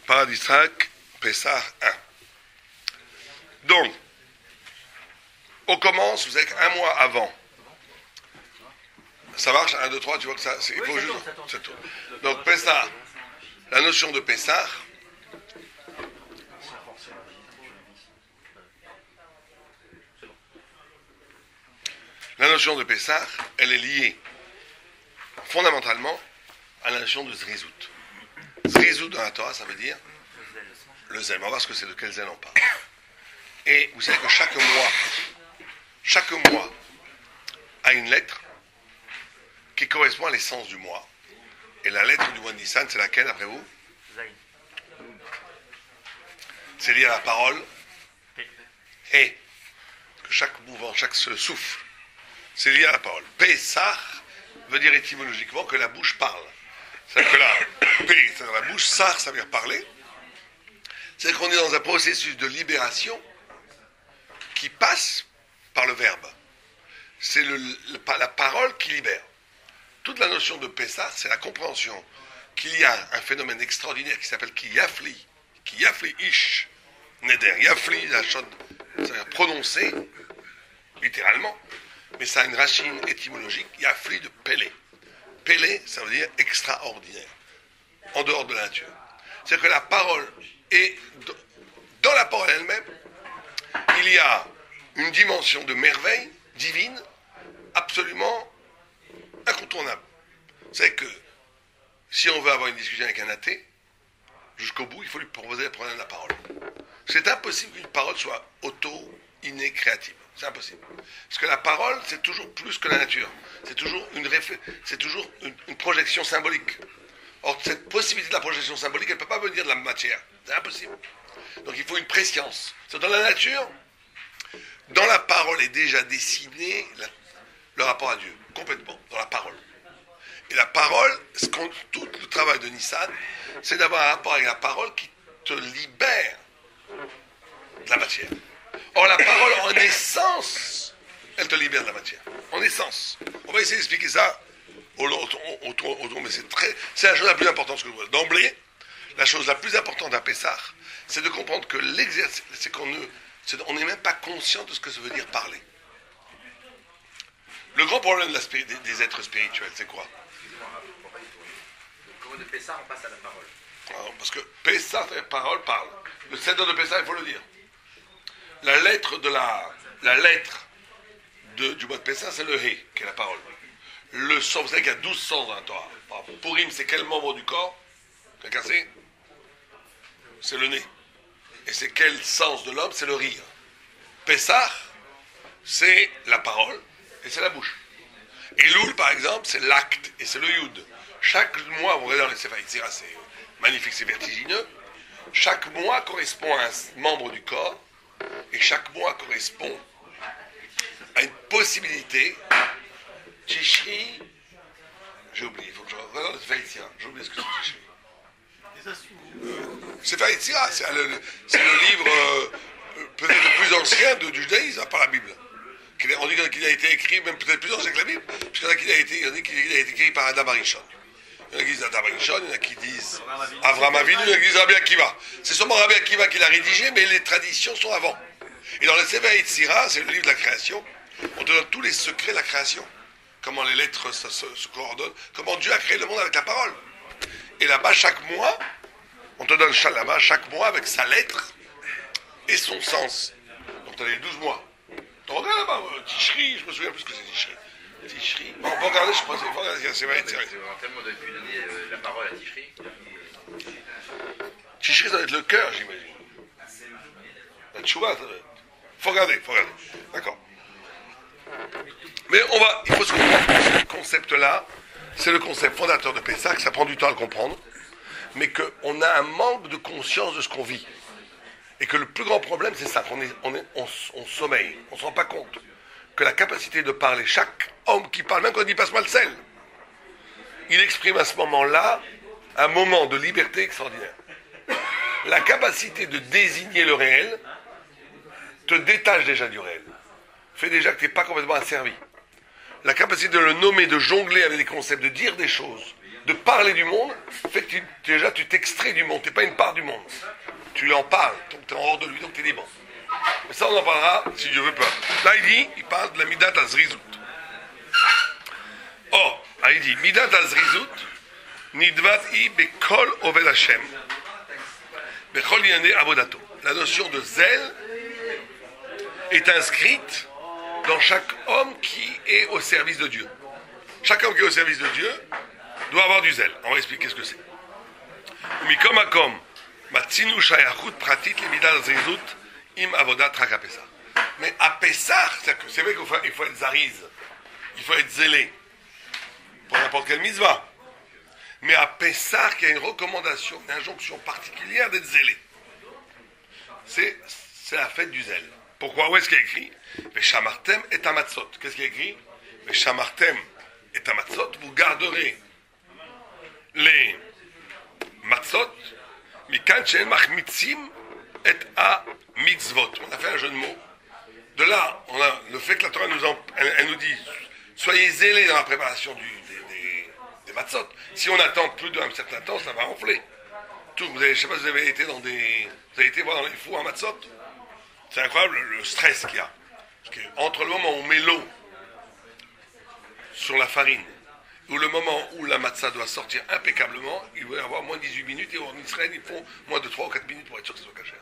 Paradisrak, Pessah 1. Donc, on commence, vous savez, un mois avant. Ça marche, 1, 2, 3, tu vois que ça... Il faut juste... Ça tourne. Donc, Pessah, la notion de Pessah, elle est liée fondamentalement à la notion de Zrizout. Zrizout dans la Torah, ça veut dire le zèle. On va voir ce que c'est, de quel zèle on parle. Et vous savez que chaque mois a une lettre qui correspond à l'essence du mois. Et la lettre du mois de Nissan, c'est laquelle, après vous? C'est lié à la parole. Et que chaque mouvement, chaque souffle, c'est lié à la parole. Pessah veut dire étymologiquement que la bouche parle. C'est-à-dire que c'est-à-dire la bouche, sar, ça veut dire parler. C'est-à-dire qu'on est dans un processus de libération qui passe par le verbe. C'est la parole qui libère. Toute la notion de Pessah, c'est la compréhension qu'il y a un phénomène extraordinaire qui s'appelle ki yafli ish neder. Yafli, la chose, ça veut dire prononcer, littéralement, mais ça a une racine étymologique, yafli de Pélé. Pélé, ça veut dire extraordinaire, en dehors de la nature. C'est-à-dire que la parole est, dans la parole elle-même, il y a une dimension de merveille divine absolument incontournable. C'est que si on veut avoir une discussion avec un athée, jusqu'au bout, il faut lui proposer le problème de la parole. C'est impossible qu'une parole soit innée, créative. C'est impossible. Parce que la parole, c'est toujours plus que la nature. C'est toujours une projection symbolique. Or, cette possibilité de la projection symbolique, elle ne peut pas venir de la matière. C'est impossible. Donc, il faut une préscience. C'est dans la nature, dans la parole est déjà dessiné le rapport à Dieu. Complètement. Dans la parole. Et la parole, tout le travail de Nissan, c'est d'avoir un rapport avec la parole qui te libère de la matière. Or, la parole, en essence, elle te libère de la matière. En essence. On va essayer d'expliquer ça autour, mais c'est la chose la plus importante que je vois. D'emblée, la chose la plus importante à Pessah, c'est de comprendre que l'exercice, c'est qu'on n'est même pas conscient de ce que ça veut dire parler. Le grand problème des êtres spirituels, c'est quoi? Comment de Pessah, on passe à la parole. Alors, parce que Pessah, la parole parle. Le Seder de Pessah, il faut le dire. La lettre du mois de Pessah, c'est le He, qui est la parole. Le sens, vous savez qu'il y a 12 sens dans la Torah. Purim, c'est quel membre du corps? Quelqu'un sait? C'est le nez. Et c'est quel sens de l'homme? C'est le rire. Pessah, c'est la parole et c'est la bouche. Elul, par exemple, c'est l'acte et c'est le Yud. Chaque mois, vous regardez dans les Sefer Yetzira, c'est magnifique, c'est vertigineux. Chaque mois correspond à un membre du corps et chaque mois correspond à une possibilité. Tishri, j'ai oublié, il faut que je regarde dans les Sefer Yetzira, j'ai oublié ce que c'est Tishri. Sefer Yetzira, c'est le livre peut-être le plus ancien du judaïsme, à part la Bible. On dit qu'il a été écrit, même peut-être plus ancien que la Bible, puisqu'il y en a qui a été écrit par Adam Arishon. Il y en a qui disent Adam Arishon, il y en a qui disent Avraham Avinu, il y en a qui disent Rabbi Akiva. C'est seulement Rabbi Akiva qui l'a rédigé, mais les traditions sont avant. Et dans le Sefer Yetzira, c'est le livre de la création, on te donne tous les secrets de la création. Comment les lettres se coordonnent, comment Dieu a créé le monde avec la parole. Et là-bas, chaque mois, on te donne là-bas, chaque mois avec sa lettre et son sens. Donc tu as les 12 mois. Donc regarde là-bas, Tishri, je me souviens plus ce que c'est Tishri. Tishri. Bon, on peut regarder, je crois, c'est regarder, c'est vrai. Tellement depuis donner la parole à Tishri. Tishri, ça doit être le cœur, j'imagine. La tchouva, ça doit être. Faut regarder. D'accord. Mais il faut se comprendre que ce concept-là, c'est le concept fondateur de Pessah, que ça prend du temps à le comprendre, mais qu'on a un manque de conscience de ce qu'on vit. Et que le plus grand problème, c'est ça, on sommeille, on ne se rend pas compte que la capacité de parler, chaque homme qui parle, même quand il dit passe-moi le sel, il exprime à ce moment-là un moment de liberté extraordinaire. La capacité de désigner le réel te détache déjà du réel. Fait déjà que tu n'es pas complètement asservi. La capacité de le nommer, de jongler avec des concepts, de dire des choses, de parler du monde fait que déjà tu t'extrais du monde, tu n'es pas une part du monde. Tu lui en parles, donc tu es en hors de lui, donc tu es libre. Mais ça on en parlera si Dieu veut pas. Là il parle de la Midat Azrizut. Oh, il dit Midat Azrizut, Nidvat I Bekol Oved Hashem, Bekol Yane Avodato. La notion de zèle est inscrite dans chaque homme qui est au service de Dieu. Chaque homme qui est au service de Dieu doit avoir du zèle. On va expliquer ce que c'est. Mikom Akom, Matzinu Shayachut Pratit Lemidad Azrizut Im Avodat Rak Pesach. Mais à Pessah, c'est vrai qu'il faut être zariz, il faut être zélé pour n'importe quelle mitzvah. Mais à Pessah, il y a une recommandation, une injonction particulière d'être zélé. C'est la fête du zèle. Pourquoi? Où est-ce qu'il y a écrit? Veshamartem et amatzot. Qu'est-ce qu'il y a écrit? Veshamartem et amatzot. Vous garderez les matzot. Mikan she'en machmitzim et a mitzvot. On a fait un jeu de mots. De là, on a le fait que la Torah elle nous dit soyez zélés dans la préparation des matzot. Si on attend plus d'un certain temps, ça va enfler. Je ne sais pas si vous avez été vous avez été voir dans les fours à matzot. C'est incroyable le stress qu'il y a. Parce que entre le moment où on met l'eau sur la farine ou le moment où la matzah doit sortir impeccablement, il va y avoir moins de 18 minutes et en Israël, ils font moins de 3 ou 4 minutes pour être sûr que ce soit caché.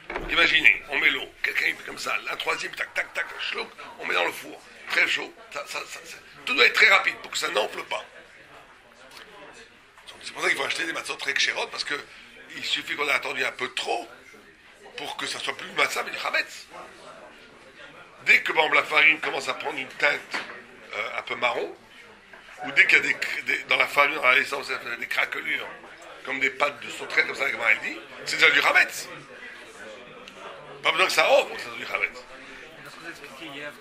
Donc imaginez, on met l'eau, quelqu'un fait comme ça, la troisième, tac, tac, tac, schlouk, on met dans le four, très chaud. Tout doit être très rapide pour que ça n'enfle pas. C'est pour ça qu'il faut acheter des matzot très kshérot, parce qu'il suffit qu'on ait attendu un peu trop pour que ça soit plus du matzah mais du chametz. Dès que la farine commence à prendre une teinte un peu marron, ou dès qu'il y a dans la farine, dans l'essence, des craquelures, comme des pâtes de sauterelle, comme ça, comme elle dit, c'est déjà du chametz. Pas besoin que ça offre pour que ça soit du chametz. Parce que vous expliquiez hier,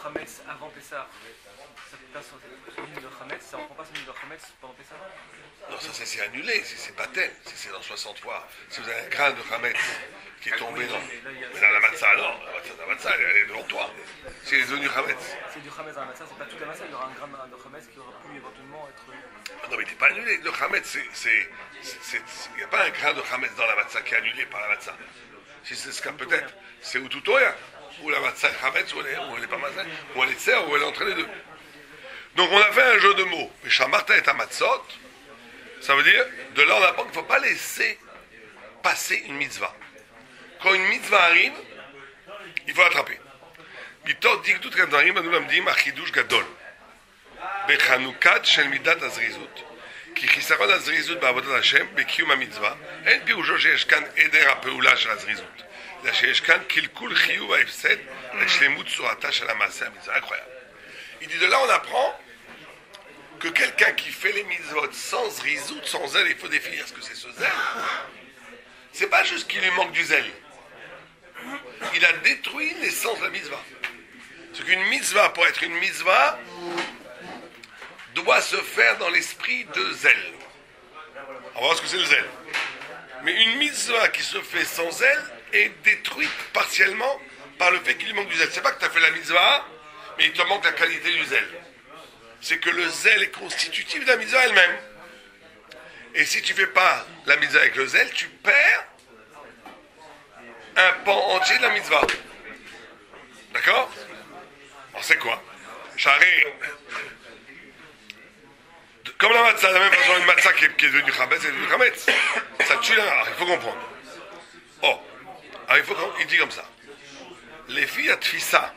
chametz avant Pessah, ça peut pas sortir une de chametz, ça ne reprend pas une de chametz pendant Pessah? Non, ça c'est annulé, c'est pas tel, c'est dans 60 fois. Si vous avez un grain de chametz qui est tombé mais dans la matzah, non, la matzah, elle est devant toi. C'est devenu chametz. C'est du chametz dans la matzah, c'est pas toute la matzah, il y aura un grain de chametz qui aurait pu éventuellement être... Non, mais il n'est pas annulé. Le chametz, il n'y a pas un grain de chametz dans la matzah qui est annulé par la matzah. Si c'est ce cas, peut-être, c'est ou tout oya, ou la matzah est chametz, ou elle est pas matzah, ou elle est tser, ou elle est entre les deux. Donc on a fait un jeu de mots. Mais Shamarta est à matzot, ça veut dire, de là on apprend qu'il ne faut pas laisser passer une mitzvah. Quand une mitzvah arrive, il faut l'attraper. Bitot dit tout comme d'arrive, nous l'avons dit, Machidush Gadol. Bechanukat shel midat azrizut. כי חיסרון הזריזות בעבודת השם בקיום המצווה אין פירושו שיש כאן עדר הפעולה של הזריזות אלא שיש כאן קלקול חיוב ההפסד את שלמות צורתה של המעשה המצווה. Incroyable. Il dit de là on apprend que quelqu'un qui fait les mitzvot sans zrizout, sans zèle, il faut définir ce que c'est ce zèle. C'est pas juste qu'il lui manque du zèle. Il a détruit l'essence de la mitzvah. Parce qu'une mitzvah, pour être une mitzvah, doit se faire dans l'esprit de zèle. On va voir ce que c'est le zèle. Mais une mitzvah qui se fait sans zèle est détruite partiellement par le fait qu'il lui manque du zèle. C'est pas que tu as fait la mitzvah, mais il te manque la qualité du zèle. C'est que le zèle est constitutif de la mitzvah elle-même. Et si tu ne fais pas la mitzvah avec le zèle, tu perds un pan entier de la mitzvah. D'accord? Alors c'est quoi? Charé. Comme la matzah, de la même façon, une matzah qui est devenue chametz, c'est devenue chametz. Ça tue la... Alors, il faut comprendre. Oh, alors il dit comme ça. Les filles à tfissa,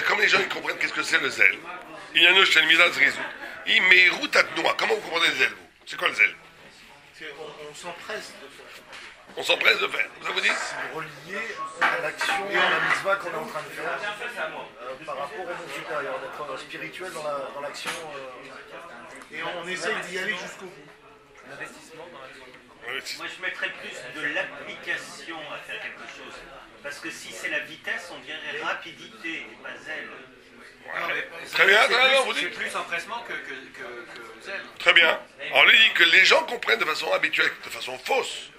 comme les gens ils comprennent qu'est-ce que c'est le zèle. Il y a une chez le Midas Rizou. Il met route à noix. Comment vous comprenez le zèle, vous? C'est quoi le zèle? On s'empresse de faire. On s'empresse de faire. Ça vous dit? C'est relié à l'action, à la mitzvah qu'on est en train de faire par rapport au monde supérieur, d'être spirituel dans l'action. Et on essaye d'y aller jusqu'au bout. L'investissement dans l'action. Moi, je mettrais plus de l'application à faire quelque chose. Parce que si c'est la vitesse, on dirait rapidité et pas zèle. Ouais. Très bien, vous C'est dites. plus empressement que zèle. Très bien. Alors, lui dit que les gens comprennent de façon habituelle, de façon fausse,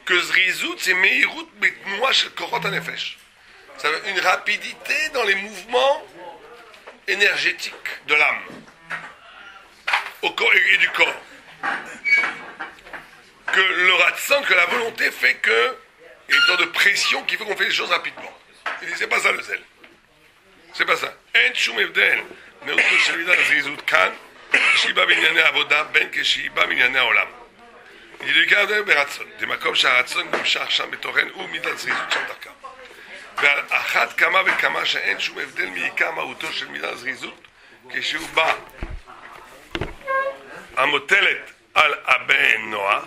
que Zrizout, c'est Meirut, mais moi, je Korot Hanefesh. Ça veut dire une rapidité dans les mouvements énergétiques de l'âme. au corps et du corps. Que le ratson, que la volonté fait que il y a une sorte de pression qui fait qu'on fait les choses rapidement. Il dit, c'est pas ça le zèle. C'est pas ça. En shum evdel, me'uto shel midat zrizut kan, shiba b'inyane avoda, ben keshiba b'inyane haolam. Il dit, regarde beratson, de makom sharatson nimshach sham betochen u midat zrizut sham darka. ועל אחת כמה וכמה שאין שום הבדל מעיקר מהותו של מידת זריזות כשהוא בא המוטלת על הבן נוח.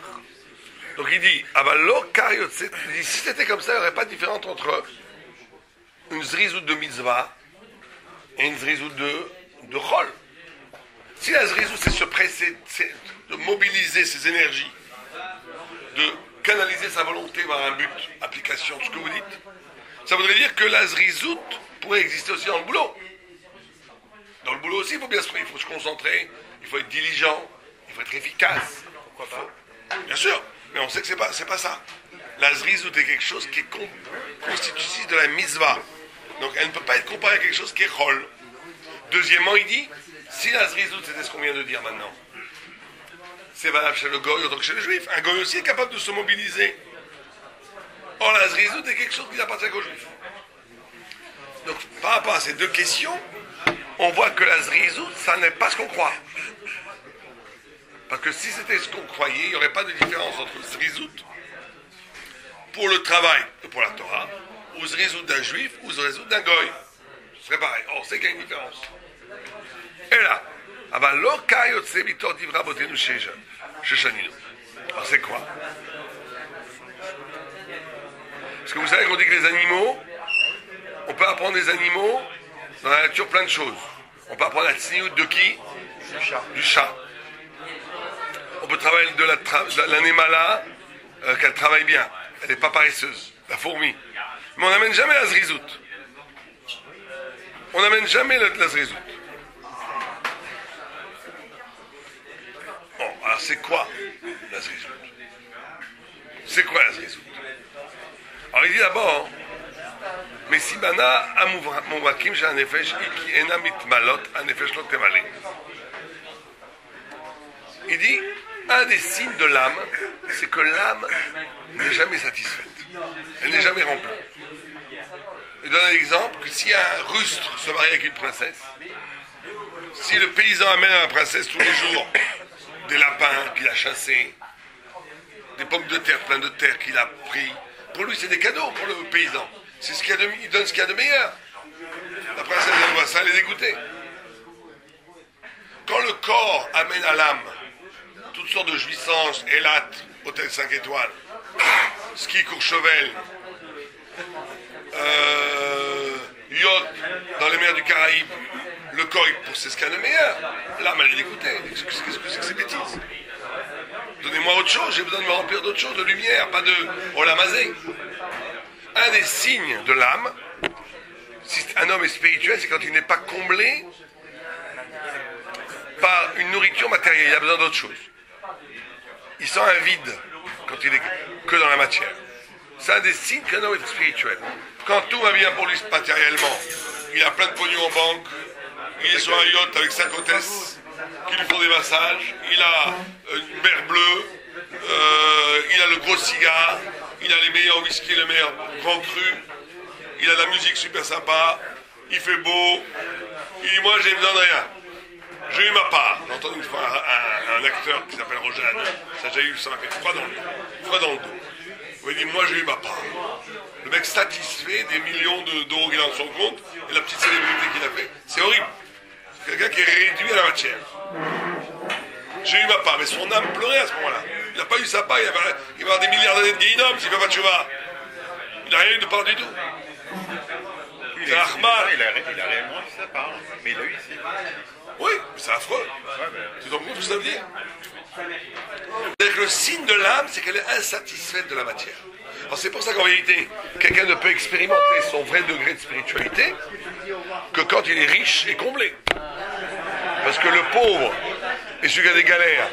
Donc il dit, אבל לא קר יוצא, si c'était comme ça, il n'y aurait pas de différence entre une zrizout de mitzvah et une zrizout de chol. Si la zrizout c'est se presser, c'est de mobiliser ses énergies, de canaliser sa volonté vers un but, application, tout ce que vous dites, ça voudrait dire que la zrizout pourrait exister aussi dans le boulot. Dans le boulot aussi, il faut se concentrer, il faut être diligent, il faut être efficace. Pourquoi pas? Bien sûr, mais on sait que c'est pas ça. La zrizout est quelque chose qui est constitutif de la mitzvah. Donc elle ne peut pas être comparée à quelque chose qui est chol. Deuxièmement, il dit, si la zrizout c'était ce qu'on vient de dire maintenant, c'est valable chez le goy autant que chez le juif. Un goy aussi est capable de se mobiliser. Or, la zrizout est quelque chose qui n'appartient qu'aux juifs. Donc, par rapport à ces deux questions, on voit que la zrizout, ça n'est pas ce qu'on croit. Parce que si c'était ce qu'on croyait, il n'y aurait pas de différence entre zrizout pour le travail et pour la Torah, ou zrizout d'un juif, ou zrizout d'un goy. Ce serait pareil. Or, on sait qu'il y a une différence. Et là, alors c'est quoi? Parce que vous savez qu'on dit que les animaux, on peut apprendre des animaux dans la nature plein de choses. On peut apprendre la tsniout de qui? Du chat. On peut travailler de l'anémala, qu'elle travaille bien. Elle n'est pas paresseuse. La fourmi. Mais on n'amène jamais la zrizout. On n'amène jamais la zrizout. Bon, alors c'est quoi la zrizout? C'est quoi la zrizout? Alors il dit d'abord, Mesibana amouvakim shel hanefesh iki ena mitmalot hanefesh lo temale. Il dit, un des signes de l'âme, c'est que l'âme n'est jamais satisfaite. Elle n'est jamais remplie. Il donne un exemple que si un rustre se marie avec une princesse, si le paysan amène à la princesse tous les jours des lapins qu'il a chassés, des pommes de terre pleines de terre qu'il a pris, pour lui c'est des cadeaux pour le paysan. C'est ce qu'il y a il donne ce qu'il y a de meilleur. La princesse elle voit ça, elle est dégoûtée. Quand le corps amène à l'âme toutes sortes de jouissances, élates, hôtel 5 étoiles, ski Courchevel, yacht dans les mers du Caraïbe, le corps c'est ce qu'il y a de meilleur. L'âme elle est dégoûtée. Qu'est-ce que c'est que ces bêtises? Donnez-moi autre chose, j'ai besoin de me remplir d'autre chose, de lumière, pas de olamazé. Un des signes de l'âme, si un homme est spirituel, c'est quand il n'est pas comblé par une nourriture matérielle, il a besoin d'autre chose. Il sent un vide quand il est que dans la matière. C'est un des signes qu'un homme est spirituel. Quand tout va bien pour lui matériellement, il a plein de pognon en banque, il est sur un yacht avec 5 hôtesses qui lui font des massages, il a une mer bleue, il a le gros cigare, il a les meilleurs whisky, les meilleurs grands crus, il a de la musique super sympa, il fait beau, il dit moi j'ai besoin de rien. J'ai eu ma part. J'ai entendu une fois un acteur qui s'appelle Roger Hanin, ça a déjà eu, ça m'a fait froid dans le dos. Il dit moi j'ai eu ma part. Le mec satisfait des millions d'euros qu'il a dans son compte et la petite célébrité qu'il a fait, c'est horrible. C'est quelqu'un qui est réduit à la matière. J'ai eu ma part, mais son âme pleurait à ce moment-là. Il n'a pas eu sa part, il va avoir des milliards d'années de guéhinnom s'il ne fait pas de chouva. Il n'a rien eu de part du tout. C'est Ahmad. Il a réellement eu sa part, mais il a eu ici. Oui, mais c'est affreux. Tu te rends compte ce que ça veut dire? C'est-à-dire que le signe de l'âme, c'est qu'elle est insatisfaite de la matière. Alors c'est pour ça qu'en vérité, quelqu'un ne peut expérimenter son vrai degré de spiritualité que quand il est riche et comblé. Parce que le pauvre et celui qui a des galères,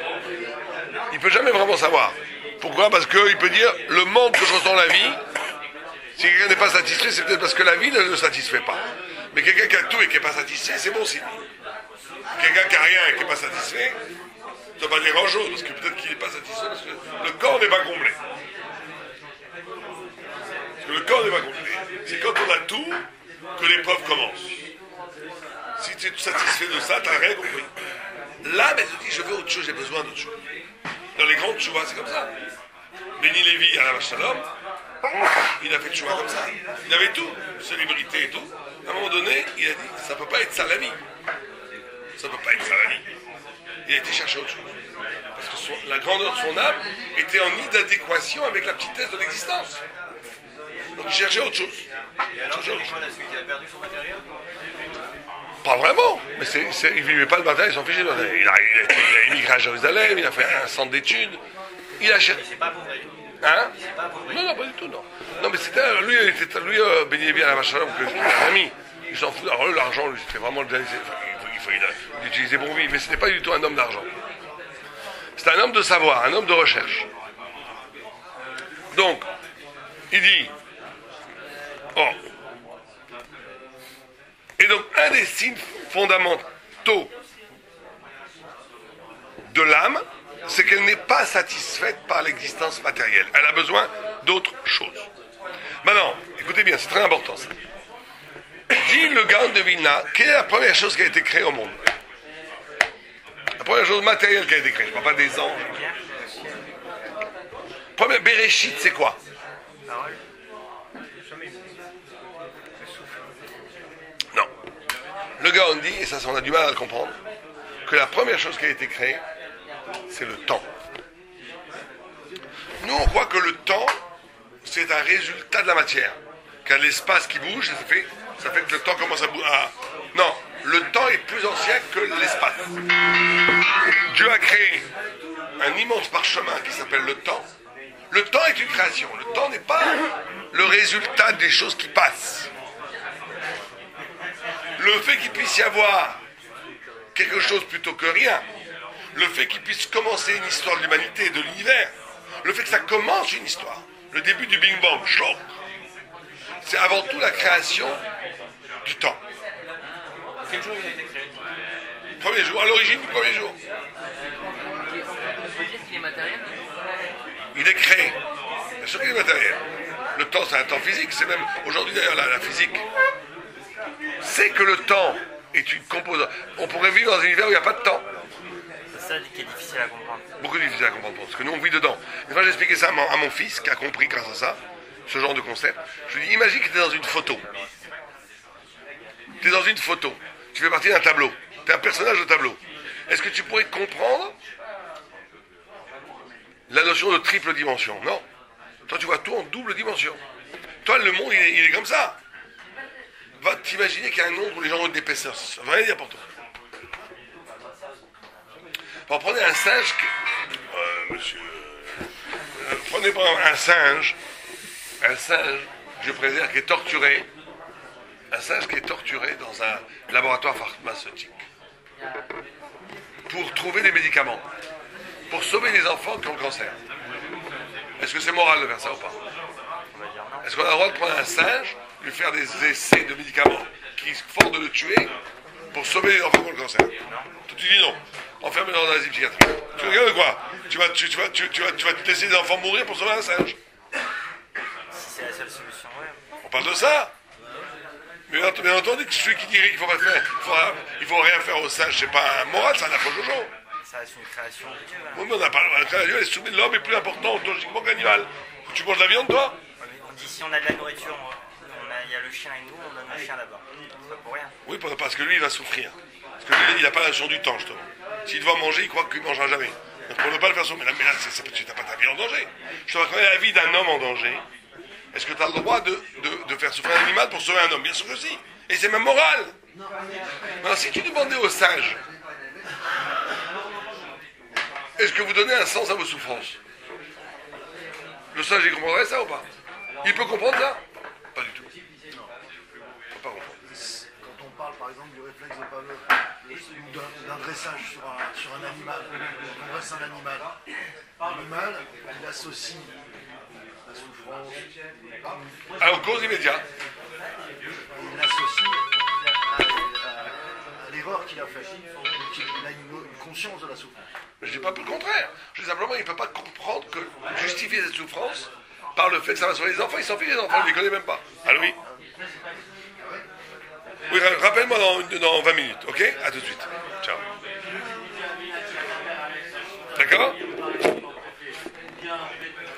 il ne peut jamais vraiment savoir. Pourquoi? Parce qu'il peut dire, le monde que je ressens dans la vie, si quelqu'un n'est pas satisfait, c'est peut-être parce que la vie ne le satisfait pas. Mais quelqu'un qui a tout et qui n'est pas satisfait, c'est bon signe. Quelqu'un qui n'a rien et qui n'est pas satisfait, Ça ne veut pas dire grand-chose, parce que peut-être qu'il n'est pas satisfait, parce que le corps n'est pas complet. Parce que le corps n'est pas complet. C'est quand on a tout que l'épreuve commence. Si tu es satisfait de ça, tu n'as rien compris. Là, mais tu dis, je veux autre chose, j'ai besoin d'autre chose. Dans les grandes chouas, c'est comme ça. Béni Lévi, à la Shalom, il a fait chouas comme ça. Il avait tout, célébrité et tout. À un moment donné, il a dit, ça ne peut pas être ça la vie. Ça ne peut pas être ça la vie. Il a été chercher autre chose. Parce que la grandeur de son âme était en inadéquation avec la petitesse de l'existence. Donc il cherchait autre chose. Et alors, c'est quoi la suite? Il a perdu son matériel? Pas vraiment, mais il ne vivait pas le matériel, il s'en fichait. Il a immigré à Jérusalem, il a fait un centre d'études. Il a cherché. Il s'est pas appauvri. Hein? Il s'est pas appauvri. Non, pas du tout, non. Non, mais c'était lui, Béni Lévi à la Vachalom, que c'était un ami. Il s'en fout. Alors l'argent, lui, c'était vraiment il utilisait bon vie, mais ce n'était pas du tout un homme d'argent. C'était un homme de savoir, un homme de recherche. Donc, il dit, oh, et donc un des signes fondamentaux de l'âme, c'est qu'elle n'est pas satisfaite par l'existence matérielle. Elle a besoin d'autre chose. Maintenant, écoutez bien, c'est très important ça. Dit le Gaon de Vilna, quelle est la première chose qui a été créée au monde? La première chose matérielle qui a été créée, je ne parle pas des anges. Première Bereshit, c'est quoi? Non. Le Gaon dit, et ça on a du mal à le comprendre, que la première chose qui a été créée, c'est le temps. Nous, on croit que le temps, c'est un résultat de la matière. Qu'il y a l'espace qui bouge, ça fait que le temps commence à bouger. Non, le temps est plus ancien que l'espace. Dieu a créé un immense parchemin qui s'appelle le temps. Le temps est une création. Le temps n'est pas le résultat des choses qui passent. Le fait qu'il puisse y avoir quelque chose plutôt que rien, le fait qu'il puisse commencer une histoire de l'humanité et de l'univers, le fait que ça commence une histoire, le début du Big Bang, c'est avant tout la création du temps. Quel jour il a été créé? Premier jour, à l'origine du premier jour. On peut dire qu'il est matériel? Il est créé. Bien sûr qu'il est matériel. Le temps, c'est un temps physique. C'est même, aujourd'hui d'ailleurs, la physique sait que le temps est une composante. On pourrait vivre dans un univers où il n'y a pas de temps. C'est ça qui est difficile à comprendre. Beaucoup difficile à comprendre, parce que nous on vit dedans. Une fois j'ai expliqué ça à mon fils, qui a compris grâce à ça, ce genre de concept. Je lui dis, imagine que tu es dans une photo. Tu es dans une photo. Tu fais partie d'un tableau. Tu es un personnage de tableau. Est-ce que tu pourrais comprendre la notion de triple dimension? Non. Toi tu vois tout en double dimension. Toi le monde il est comme ça. Va t'imaginer qu'il y a un nombre où les gens ont une épaisseur. Ça ne veut rien dire pour toi. Bon, prenez un singe, monsieur, prenez par exemple un singe, je préserve, qui est torturé, un singe qui est torturé dans un laboratoire pharmaceutique pour trouver des médicaments, pour sauver les enfants qui ont le cancer. Est-ce que c'est moral de faire ça ou pas? Est-ce qu'on a le droit de prendre un singe, lui faire des essais de médicaments qui font de le tuer pour sauver les enfants qui ont le cancer? Tu dis non. Enfermé dans un asile psychiatrique. Tu regardes quoi? Tu vas laisser des enfants mourir pour sauver un singe? Si c'est la seule solution, ouais. On parle de ça. Mais bien entendu que celui qui dirait qu'il faut pas faire, il faut rien faire aux singes, c'est pas un moral, c'est un approche au jour. Ça reste une création de Dieu. Oui, mais on a pas la création, elle est soumise, l'homme est plus important ontologiquement que l'animal. Tu manges de la viande, toi? On dit si on a de la nourriture, il y a le chien et nous, on donne le chien d'abord. C'est pas pour rien. Oui, parce que lui, il va souffrir. Parce que lui, il n'a pas la notion du temps, justement. S'il doit manger, il croit qu'il ne mangera jamais. Donc pour ne pas le faire souffrir. Mais là, tu n'as pas ta vie en danger. Je te raconte la vie d'un homme en danger. Est-ce que tu as le droit de faire souffrir un animal pour sauver un homme? Bien sûr que si. Et c'est même moral. Alors, si tu demandais aux singes, est-ce que vous donnez un sens à vos souffrances? Le singe, il comprendrait ça ou pas? Il peut comprendre ça? Pas du tout. Il ne peut pas comprendre. Quand on parle par exemple du réflexe de Pavlov, ou d'un dressage sur un animal, on dresse un animal. L'animal, il associe la souffrance Alors, cause immédiate. il l'associe à l'erreur l'effort qu'il a fait. Donc il a une conscience de la souffrance. Mais je dis pas le contraire. Je dis simplement, il ne peut pas comprendre que justifier cette souffrance par le fait que ça va sur les enfants. Il s'en fiche des enfants, il ne les connaît même pas. Allô, oui. Oui, rappelle-moi dans 20 minutes, ok? À tout de suite. Ciao. D'accord?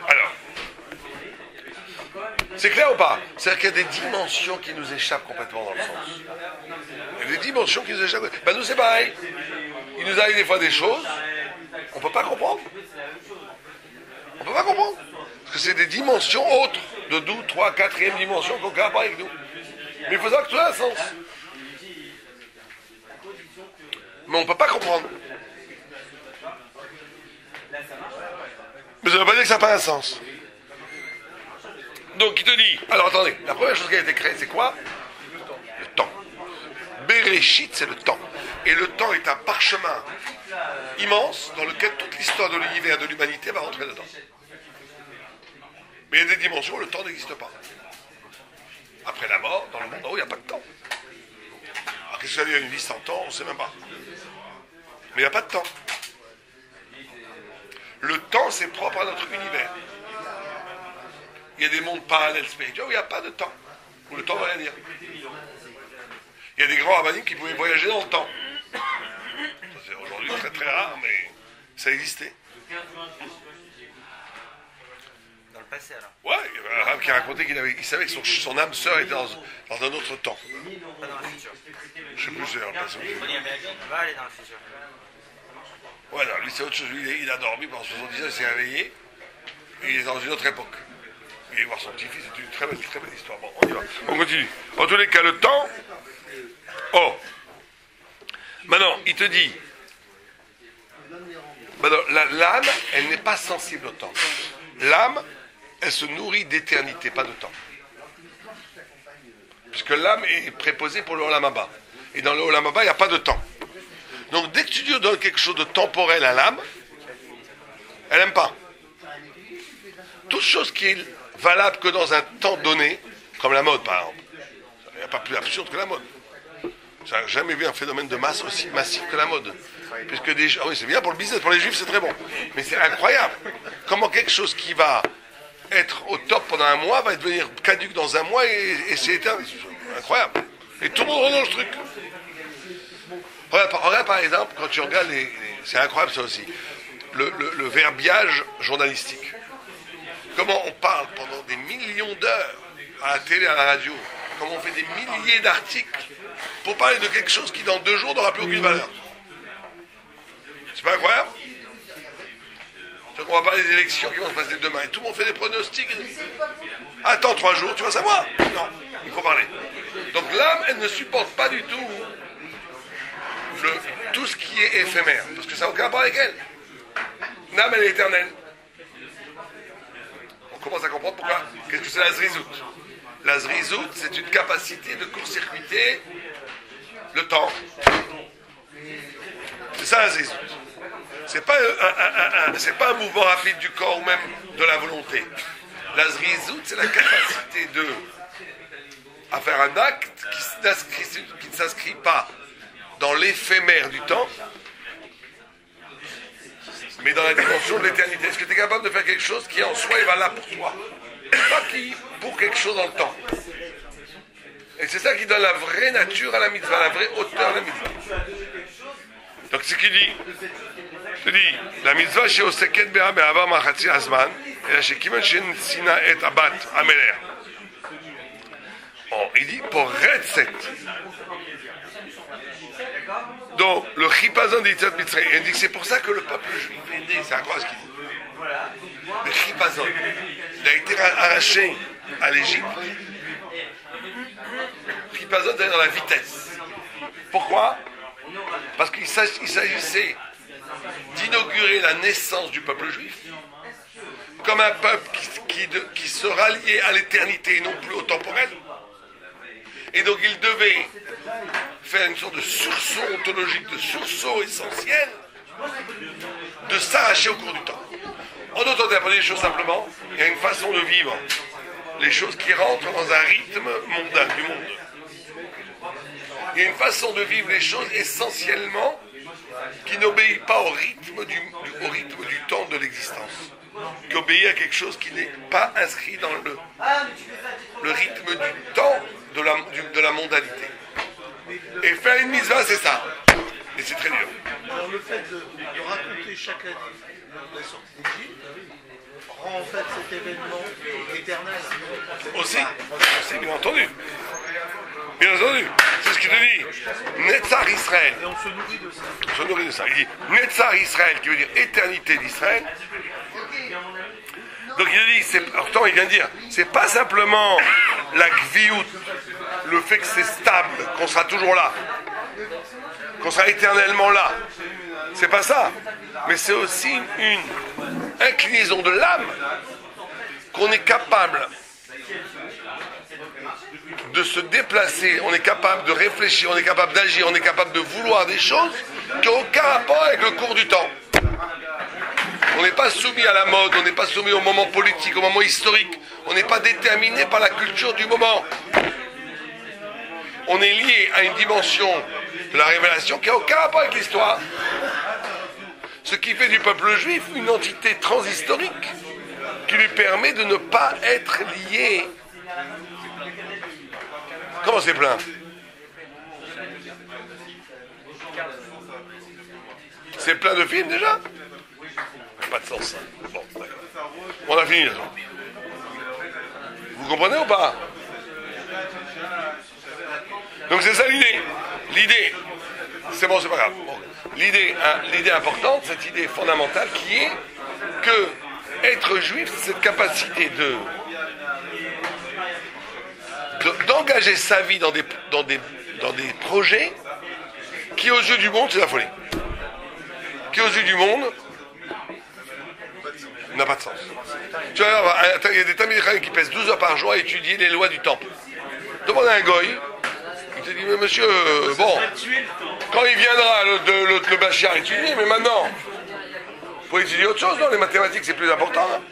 Alors, c'est clair ou pas? C'est-à-dire qu'il y a des dimensions qui nous échappent complètement dans le sens. Il y a des dimensions qui nous échappent. Ben nous, c'est pareil. Il nous arrive des fois des choses, on ne peut pas comprendre. On ne peut pas comprendre. Parce que c'est des dimensions autres, de 2, 3, 4e dimension qu'on n'a pas avec nous. Mais il faut savoir que tout a un sens. Mais on ne peut pas comprendre. Mais ça ne veut pas dire que ça n'a pas un sens. Donc il te dit, alors attendez, la première chose qui a été créée, c'est quoi? Le temps. Bereshit, c'est le temps. Et le temps est un parchemin immense dans lequel toute l'histoire de l'univers et de l'humanité va rentrer dedans. Mais il y a des dimensions où le temps n'existe pas. Après la mort, dans le monde, il n'y a pas de temps. Alors qu'est-ce qu'il y a une vie sans temps, on ne sait même pas. Mais il n'y a pas de temps. Le temps, c'est propre à notre univers. Il y a des mondes parallèles spirituels où il n'y a pas de temps. Où le temps ne va rien dire. Il y a des grands rabbiniques qui pouvaient voyager dans le temps. C'est aujourd'hui très très rare, mais ça existait. Dans le passé alors. Ouais, il y avait un arabe qui racontait qu'il savait que son âme sœur était dans un autre temps. Pas dans le futur. Je sais plus si c'est dans le passé. On va aller dans le futur. Ouais, non, lui c'est autre chose. Lui, il a dormi pendant 70 ans, il s'est réveillé. Il est dans une autre époque. Il est voir son petit-fils, c'est une très belle histoire. Bon, on y va. On continue. En tous les cas, le temps. Oh. Maintenant, il te dit. Maintenant, l'âme, elle n'est pas sensible au temps. L'âme, elle se nourrit d'éternité, pas de temps. Puisque l'âme est préposée pour le Olam Haba. Et dans le Olam Haba, il n'y a pas de temps. Donc, dès que tu lui donnes quelque chose de temporel à l'âme, elle n'aime pas. Toute chose qui est valable que dans un temps donné, comme la mode par exemple. Il n'y a pas plus absurde que la mode. Je n'ai jamais vu un phénomène de masse aussi massif que la mode. Puisque oui, c'est bien pour le business, pour les juifs c'est très bon. Mais c'est incroyable. Comment quelque chose qui va être au top pendant un mois va devenir caduque dans un mois et c'est éternel. C'est incroyable. Et tout le monde regarde ce truc. Regarde par exemple, quand tu regardes c'est incroyable ça aussi, le verbiage journalistique. Comment on parle pendant des millions d'heures à la télé, à la radio. Comment on fait des milliers d'articles pour parler de quelque chose qui dans 2 jours n'aura plus aucune valeur. C'est pas incroyable? Donc on va parler des élections qui vont se passer demain et tout le monde fait des pronostics. Attends 3 jours, tu vas savoir? Non, il faut parler. Donc l'âme, elle ne supporte pas du tout tout ce qui est éphémère, parce que ça n'a aucun rapport avec elle. L'âme, elle est éternelle. On commence à comprendre pourquoi. Qu'est-ce que c'est la zrizout? La zrizout, c'est une capacité de court-circuiter le temps. C'est ça la zrizout. C'est pas un mouvement rapide du corps ou même de la volonté. La zrizout, c'est la capacité à faire un acte qui ne s'inscrit pas dans l'éphémère du temps, mais dans la dimension de l'éternité. Est-ce que tu es capable de faire quelque chose qui en soi est valable pour toi, pas qui pour quelque chose dans le temps? Et c'est ça qui donne la vraie nature à la mitzvah, la vraie hauteur à la mitzvah. Donc ce qu'il dit, la mitzvah chez Oseket Be'a Be'avar Machatzi Azman, et là chez Kimen Shen Sina et Abat Ameler. Bon, il dit pour Retset. Donc, le chipazon d'Yitzhak Mitzrayim, il dit que c'est pour ça que le peuple juif est né. C'est incroyable ce qu'il dit. Le chipazon, il a été arraché à l'Égypte. Le chipazon, c'est dans la vitesse. Pourquoi? Parce qu'il s'agissait d'inaugurer la naissance du peuple juif comme un peuple qui se ralliait à l'éternité et non plus au temporel. Et donc il devait faire une sorte de sursaut ontologique, de sursaut essentiel, de s'arracher au cours du temps. En d'autres termes, pour dire les choses simplement, il y a une façon de vivre les choses qui rentrent dans un rythme mondain du monde. Il y a une façon de vivre les choses essentiellement qui n'obéit pas au rythme du temps de l'existence, qui obéit à quelque chose qui n'est pas inscrit dans le rythme du temps de la mondanité. Et faire une mitzvah, c'est ça. Et c'est très dur. Alors le fait de raconter chaque année la sortie d'Égypte rend en fait cet événement éternel. Aussi, bien entendu. Bien entendu. C'est ce qu'il te dit. Netzar Israël. Et on se nourrit de ça. On se nourrit de ça. Il dit Netzar Israël, qui veut dire éternité d'Israël. Donc il dit, pourtant il vient de dire, c'est pas simplement la gviout, le fait que c'est stable, qu'on sera toujours là, qu'on sera éternellement là. C'est pas ça. Mais c'est aussi une inclinaison de l'âme qu'on est capable de se déplacer, on est capable de réfléchir, on est capable d'agir, on est capable de vouloir des choses qui n'ont aucun rapport avec le cours du temps. On n'est pas soumis à la mode, on n'est pas soumis au moment politique, au moment historique, on n'est pas déterminé par la culture du moment. On est lié à une dimension de la révélation qui n'a aucun rapport avec l'histoire. Ce qui fait du peuple juif une entité transhistorique qui lui permet de ne pas être lié. Comment c'est plein? C'est plein de films déjà? Pas de sens ça. Bon, d'accord. On a fini là. Vous comprenez ou pas? Donc c'est ça l'idée. L'idée, c'est bon, c'est pas grave. Bon. L'idée importante, cette idée fondamentale qui est que être juif, c'est cette capacité d'engager sa vie dans des projets qui aux yeux du monde, c'est la folie. Qui aux yeux du monde n'a pas de sens. Tu vas voir, il y a des Talmidei qui pèsent 12 heures par jour à étudier les lois du temple. Demande à un goy, il te dit, mais monsieur, bon, quand il viendra le Bachar étudier, mais maintenant, vous pouvez étudier autre chose, non? Les mathématiques, c'est plus important, non?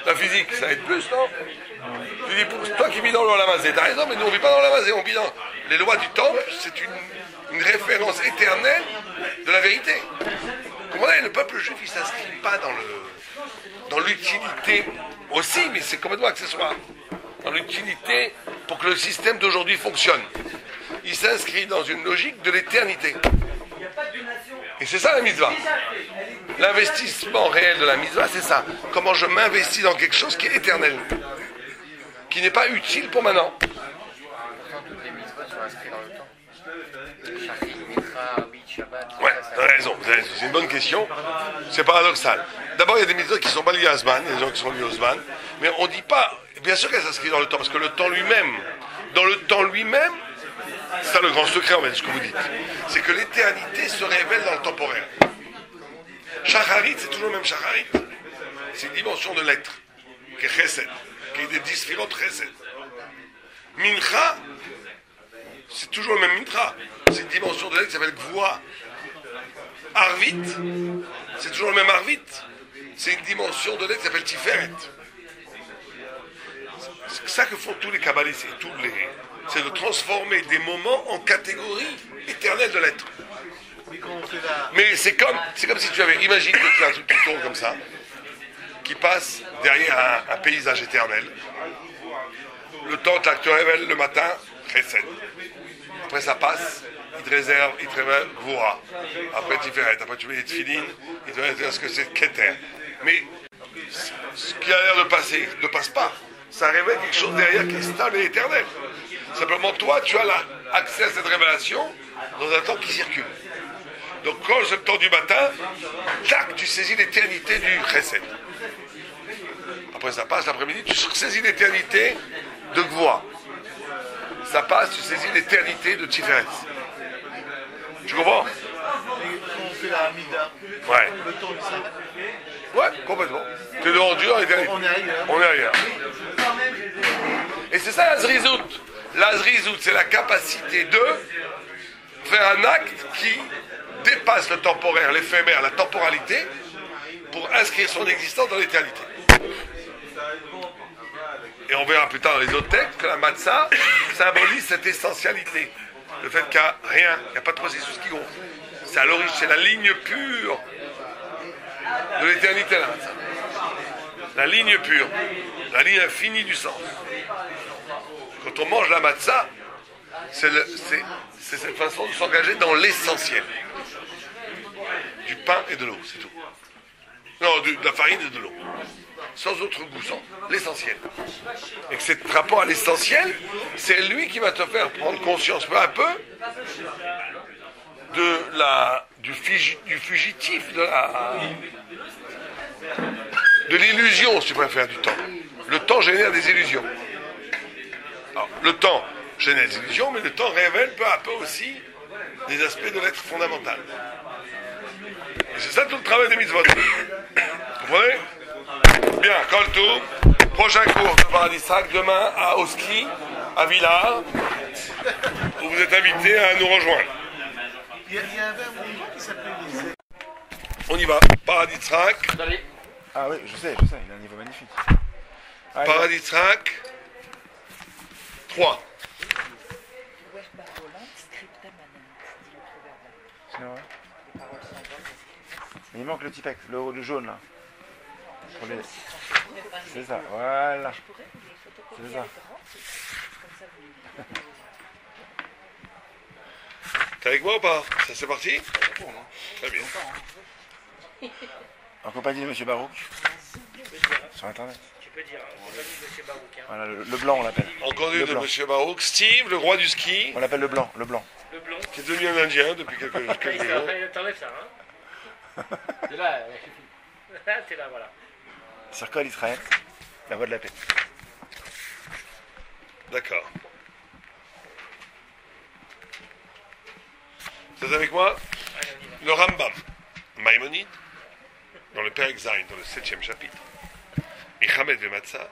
La physique, ça aide plus, non? Tu dis, toi qui vis dans le Lamazé, t'as raison, mais nous on vit pas dans le Lamazé, on vit dans les lois du temple, c'est une référence éternelle de la vérité. Comprenez, le peuple juif, il ne s'inscrit pas dans l'utilité aussi, mais c'est complètement accessoire. Dans l'utilité pour que le système d'aujourd'hui fonctionne. Il s'inscrit dans une logique de l'éternité. Et c'est ça la mitzvah. L'investissement réel de la mitzvah, c'est ça. Comment je m'investis dans quelque chose qui est éternel. Qui n'est pas utile pour maintenant. Toutes les mitzvot sont inscrites dans le temps. Shachrit, Mitra, Arbit, Shabbat. Ouais, t'as raison, c'est une bonne question. C'est paradoxal. D'abord, il y a des mitzvot qui ne sont pas liées à Zman, il y a des gens qui sont liés au Zman. Mais on ne dit pas, bien sûr qu'elles s'inscrivent dans le temps, parce que le temps lui-même, dans le temps lui-même, c'est ça le grand secret en fait, ce que vous dites. C'est que l'éternité se révèle dans le temporaire. Shacharit, c'est toujours le même Shacharit. C'est une dimension de l'être, qui est Chesed, qui est des 10 philotes Chesed. Mincha, c'est toujours le même Mincha. C'est une dimension de l'être qui s'appelle Gvoa. Arvit, c'est toujours le même Arvit. C'est une dimension de l'être qui s'appelle Tiferet. C'est ça que font tous les kabbalistes, c'est de transformer des moments en catégories éternelles de l'être. Mais c'est comme si tu avais, imagine que tu as un truc qui tourne comme ça, qui passe derrière un paysage éternel. Le temps te révèle le matin, Chesed. Après ça passe, il te révèle Gvura. Après Tiferet, après tu mets les tefilines, il te révèle ce que c'est Keter. Mais ce qui a l'air de passer ne passe pas. Ça révèle quelque chose derrière qui est stable et éternel. Simplement, toi, tu as accès à cette révélation dans un temps qui circule. Donc, quand c'est le temps du matin, tac, tu saisis l'éternité du Chesed. Après, ça passe l'après-midi, tu saisis l'éternité de Gvoa. Ça passe, tu saisis l'éternité de Tiferet. Tu comprends? On fait la Hamida. Ouais. Le temps, il s'arrête. Ouais, complètement. T'es devant Dieu, on est ailleurs. Et c'est ça la Zrizout. La Zrizout, c'est la capacité de faire un acte qui dépasse le temporaire, l'éphémère, la temporalité, pour inscrire son existence dans l'éternité. Et on verra plus tard dans les autres textes que la matzah symbolise cette essentialité. Le fait qu'il n'y a rien, il n'y a pas de processus qui gonfle. C'est à l'origine, c'est la ligne pure de l'éternité, la matzah. La ligne pure, la ligne infinie du sens. Quand on mange la matzah, c'est cette façon de s'engager dans l'essentiel. Du pain et de l'eau, c'est tout. Non, de la farine et de l'eau. Sans autre goût, sans l'essentiel. Et que cet rapport à l'essentiel, c'est lui qui va te faire prendre conscience peu à peu du fugitif, de l'illusion, si tu préfères, du temps. Le temps génère des illusions. Alors, le temps génère des illusions, mais le temps révèle peu à peu aussi des aspects de l'être fondamental. Et c'est ça tout le travail des mitzvot. Vous comprenez? Bien, call to. Prochain cours de Paradis Sac, demain à Oski, à Villars, où vous êtes invités à nous rejoindre. Il y avait un mouvement qui s'appelait les... On y va. Paradis Sac. Ah oui, je sais, il a un niveau magnifique. Paradis Sac. 3. C'est vrai. Il manque le petit texte, le jaune là. Pour les... C'est ça, voilà. C'est ça. T'es avec moi ou pas? Ça c'est parti? Très bien. En compagnie de M. Barouk. Sur internet. Tu peux dire, en compagnie de M. Barouk. Hein. Voilà, le blanc on l'appelle. En conduite de M. Barouk. Steve, le roi du ski. On l'appelle le blanc, le blanc. Le blond. Qui est devenu un Indien depuis quelques jours. T'enlèves ça, hein? C'est là, T'es là, voilà. Sur Kol Israël, la voie de la paix. D'accord. Vous êtes avec moi? Le Rambam, Maïmonide, dans le Père Zayin, dans le 7e chapitre. Michamed Vematzah,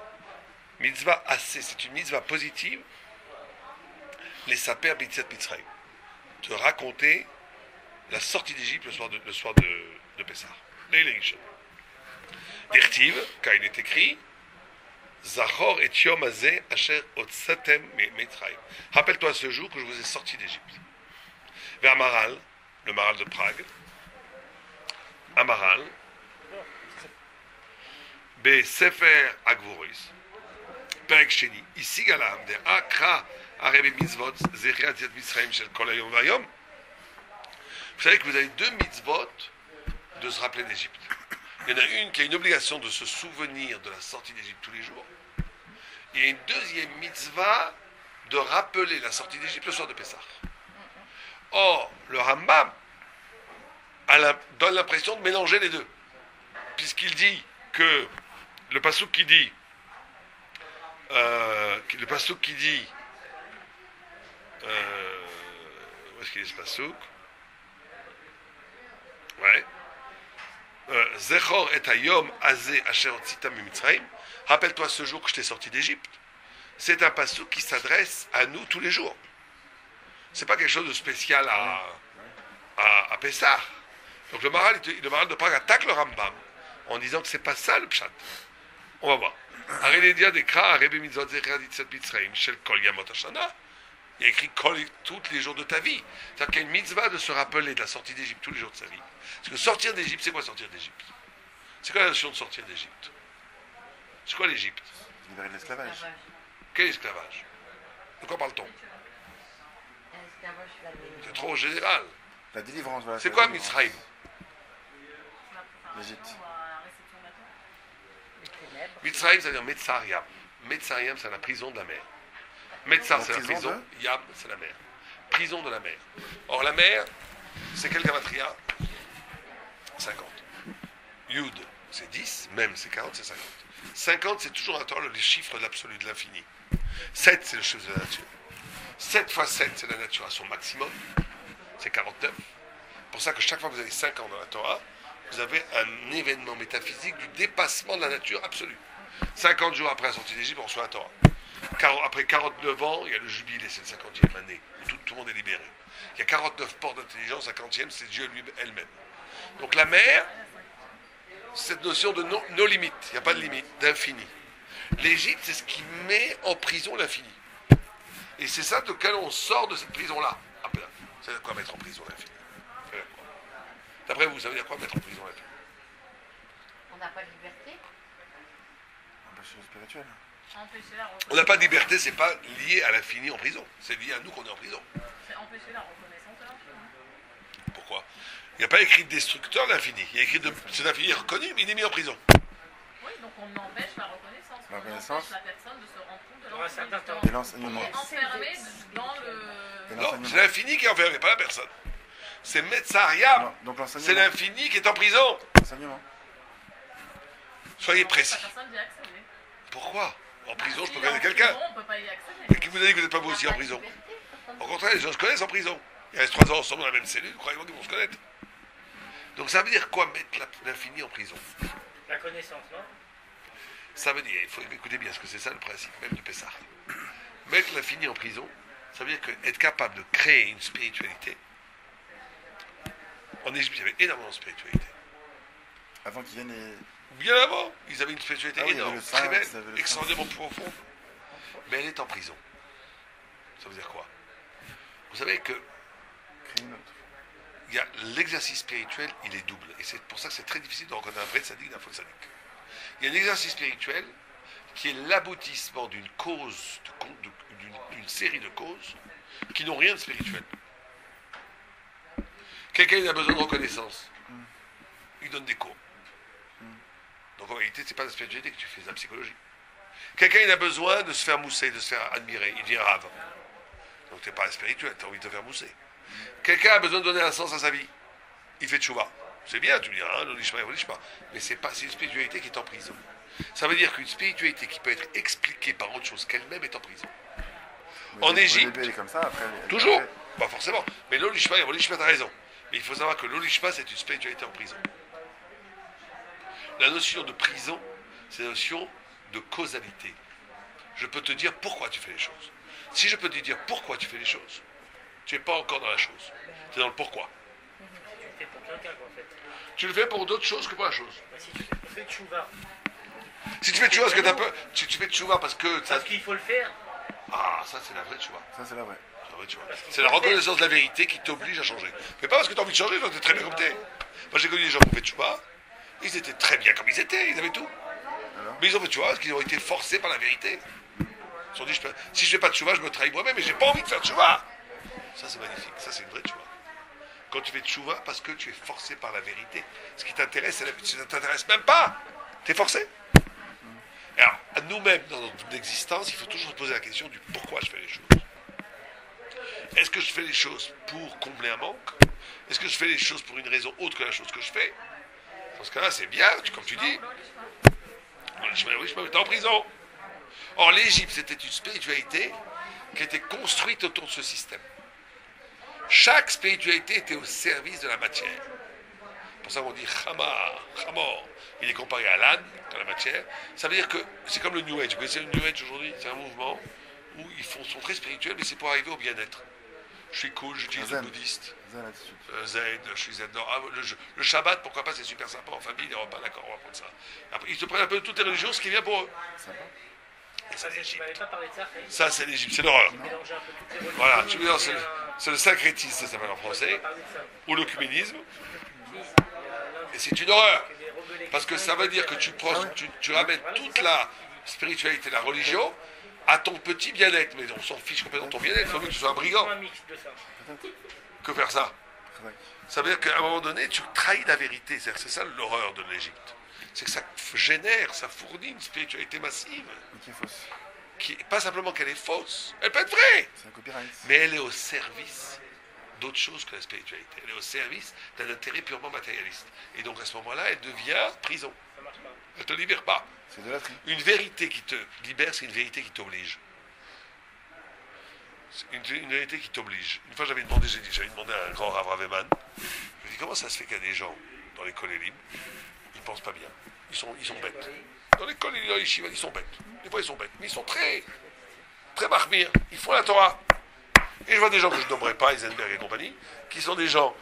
mitzvah assez, c'est une mitzvah positive. Les saper bitzet mitzrayim. Te raconter la sortie d'Égypte le soir de Pessah. L'Eilishon. Dirtiv, car il est écrit, Zachor et Yom Azeh Asher Otsatem Mitzrayim. Rappelle-toi ce jour que je vous ai sorti d'Égypte. Vers Maral, le Maral de Prague, à Maral, Be Sefer Agvoris, Perek Sheni, ici Galam, de Akra Arebe Mitzvot, Zechriat Yet Mitzrayim Shel Kol Hayom Vayom. Vous savez que vous avez 2 mitzvot de se rappeler d'Égypte. Il y en a une qui a une obligation de se souvenir de la sortie d'Égypte tous les jours. Il y a une deuxième mitzvah de rappeler la sortie d'Égypte le soir de Pessah. Or, le Rambam donne l'impression de mélanger les deux. Puisqu'il dit que le passouk qui dit où est-ce qu'il est ce passouk? Ouais. Zechor et Hayom Azeh Asher Otzita Mitzrayim. Rappelle-toi ce jour que je t'ai sorti d'Égypte. C'est un passouk qui s'adresse à nous tous les jours. C'est pas quelque chose de spécial à Pessah. Donc le Maral de Prague attaque le Rambam en disant que c'est pas ça le pshat. On va voir. Arenedia dekra Arebe Mitzvot Zechriat Yet Mitzrayim Shel Kol Yamot Hashana. Il y a écrit tous les jours de ta vie. C'est-à-dire qu'il y a une mitzvah de se rappeler de la sortie d'Égypte tous les jours de sa vie. Parce que sortir d'Égypte, c'est quoi sortir d'Égypte? C'est quoi la notion de sortir d'Égypte? C'est quoi l'Égypte? Libérer de l'esclavage. Quel esclavage? De quoi parle-t-on? C'est trop général. La délivrance, voilà. C'est quoi Mitzrayim? L'Égypte. Mitzrayim, ça veut dire Metzariam. Metzariam, c'est la prison de la mer. Metzar, c'est la prison. Yam, c'est la mer. Prison de la mer. Or, la mer, c'est quel gamatria? 50. Yud, c'est 10. Même, c'est 40, c'est 50. 50, c'est toujours à le chiffre de l'absolu, de l'infini. 7, c'est le chiffre de la nature. 7 fois 7, c'est la nature à son maximum. C'est 49. C'est pour ça que chaque fois que vous avez 5 ans dans la Torah, vous avez un événement métaphysique du dépassement de la nature absolue. 50 jours après la sortie d'Égypte, on reçoit la Torah. Après 49 ans, il y a le jubilé, c'est le 50e année, où tout le monde est libéré. Il y a 49 portes d'intelligence, 50e, c'est Dieu elle-même. Donc la mer, cette notion de no limite, il n'y a pas de limite, d'infini. L'Égypte, c'est ce qui met en prison l'infini. Et c'est ça de lequel on sort de cette prison-là. Ça veut dire quoi mettre en prison l'infini? D'après vous, ça veut dire quoi mettre en prison l'infini? On n'a pas de liberté. Empêcher le spirituel. Empêcher la On reconnaissance. n'a pas de liberté, c'est pas lié à l'infini en prison. C'est lié à nous qu'on est en prison. C'est empêcher la reconnaissance de l'infini. Pourquoi? Il n'y a pas écrit destructeur de l'infini. Il y a écrit c'est l'infini reconnu, mais il est mis en prison. Oui, donc on empêche la reconnaissance. La On reconnaissance. empêche la personne de se rendre compte de Dans un certain temps. Et l'enseignement. On est enfermé dans le... Et Non, l'enseignement. c'est l'infini qui est enfermé, pas la personne. C'est Metzariam. Non, donc l'enseignement. C'est l'infini qui est en prison. L'enseignement. Soyez précis. La personne d'y accéder. Pourquoi? En prison, je peux Si, gagner en quelqu'un. prison, on peut pas y accéder. Mais qui vous a dit que vous n'êtes pas vous aussi en prison? Au contraire, les gens se connaissent en prison. Ils restent 3 ans ensemble dans la même cellule, croyez-moi qu'ils vont se connaître. Donc ça veut dire quoi mettre l'infini en prison? La connaissance, non? Ça veut dire, il faut écouter bien, parce que c'est ça le principe même de Pessah. Mettre l'infini en prison, ça veut dire être capable de créer une spiritualité. En Égypte, il y avait énormément de spiritualité. Avant qu'ils viennent les. Bien avant, ils avaient une spiritualité Ah oui, il y avait énorme, le très sphinx, belle, il y avait le extraordinairement profonde. Mais elle est en prison. Ça veut dire quoi? Vous savez que Créer une autre. il y a l'exercice spirituel, il est double. Et c'est pour ça que c'est très difficile de reconnaître un vrai sadique d'un faux sadique. Il y a un exercice spirituel qui est l'aboutissement d'une cause, d'une série de causes qui n'ont rien de spirituel. Quelqu'un il a besoin de reconnaissance. Il donne des cours. Donc en réalité, c'est pas la spiritualité que tu fais, c'est la psychologie. Quelqu'un il a besoin de se faire mousser, de se faire admirer. Il devient rave. Donc tu n'es pas spirituel, tu as envie de te faire mousser. Quelqu'un a besoin de donner un sens à sa vie. Il fait tchouva. C'est bien, tu me diras, hein, l'olishma, l'olishma. Mais c'est une spiritualité qui est en prison. Ça veut dire qu'une spiritualité qui peut être expliquée par autre chose qu'elle-même est en prison. Mais En au Égypte, début, elle est comme ça, après. toujours, après- pas forcément. Mais l'olishma, t'as raison. Mais il faut savoir que l'olishma, c'est une spiritualité en prison. La notion de prison, c'est la notion de causalité. Je peux te dire pourquoi tu fais les choses. Si je peux te dire pourquoi tu fais les choses, tu n'es pas encore dans la chose. Tu es dans le pourquoi. Tu le fais pour quelqu'un, quoi, en fait. Tu le fais pour d'autres choses que pour la chose. Bah, si tu fais tchouva, Si tu fais tchouva parce que t'as peur, si tu fais tchouva parce que ça... parce qu'il faut le faire, Ah, ça c'est la vraie tchouva. Ça, c'est la vraie. C'est la vraie tchouva. C'est la reconnaissance de la vérité qui t'oblige à changer. Mais pas parce que tu as envie de changer, toi tu es très bien comme t'es. Moi j'ai connu des gens qui ont fait tchouva, ils étaient très bien comme ils étaient, ils avaient tout. Mais ils ont fait tchouva parce qu'ils ont été forcés par la vérité. Ils se sont dit, si je fais pas de tchouva, je me trahis moi-même et j'ai pas envie de faire tchouva. Ça c'est magnifique, ça c'est une vraie tchouva. Quand tu fais tchouva parce que tu es forcé par la vérité. Ce qui t'intéresse, c'est la vérité. Ça ne t'intéresse même pas. Tu es forcé. Alors, à nous-mêmes, dans notre existence, il faut toujours se poser la question du pourquoi je fais les choses. Est-ce que je fais les choses pour combler un manque? Est-ce que je fais les choses pour une raison autre que la chose que je fais? Dans ce cas-là, c'est bien, comme tu dis. Je me mets en prison. Or, l'Égypte, c'était une spiritualité qui était construite autour de ce système. Chaque spiritualité était au service de la matière. C'est pour ça qu'on dit Chamor. Il est comparé à l'âne, dans la matière. Ça veut dire que c'est comme le New Age. Vous connaissez le New Age aujourd'hui? C'est un mouvement où ils sont très spirituels, mais c'est pour arriver au bien-être. Je suis cool, j'utilise le Zen. bouddhiste. Zen attitude. Zen, je suis zen. Non, le Shabbat, pourquoi pas, c'est super sympa en famille, les repas, d'accord, on va prendre ça. Après, ils se prennent un peu de toutes les religions, ce qui vient pour eux. Sympa. Et ça, c'est tu l'Égypte. m'avais pas parlé de ça, Faye. Ça, c'est l'Égypte, c'est l'horreur. Mélanger un peu toutes les religions. Voilà, tu veux dire, et, c'est le syncrétisme, ça s'appelle en français, parler de ça. ou l'œcuménisme. Si, Et c'est une horreur. des rebelles Parce que ça veut dire que tu ramènes Voilà, toute c'est ça. la spiritualité, la religion, à ton petit bien-être. Mais on s'en fiche complètement de ton bien-être, il faut mieux que tu sois un brigand. Un mix de ça. Que faire ça? Correct. Ça veut dire qu'à un moment donné, tu trahis la vérité. C'est ça l'horreur de l'Égypte. C'est que ça génère, ça fournit une spiritualité massive, Mais qui est fausse. qui pas simplement qu'elle est fausse, elle peut être vraie, C'est un copyright. mais elle est au service d'autre chose que la spiritualité. Elle est au service d'un intérêt purement matérialiste. Et donc à ce moment-là, elle devient prison. Ça marche pas. Elle ne te libère pas. C'est de la tri. Une vérité qui te libère, c'est une vérité qui t'oblige. C'est une vérité qui t'oblige. Une fois, j'avais demandé à un grand Rav Raveman, je lui ai dit, comment ça se fait qu'il y a des gens dans l'école libre, ils ne pensent pas bien. Ils sont bêtes. Dans l'école dans les Yeshiva, ils sont bêtes. Des fois, ils sont bêtes. Mais ils sont très marmires. Ils font la Torah. Et je vois des gens que je nommerai pas, Eisenberg et compagnie, qui sont des gens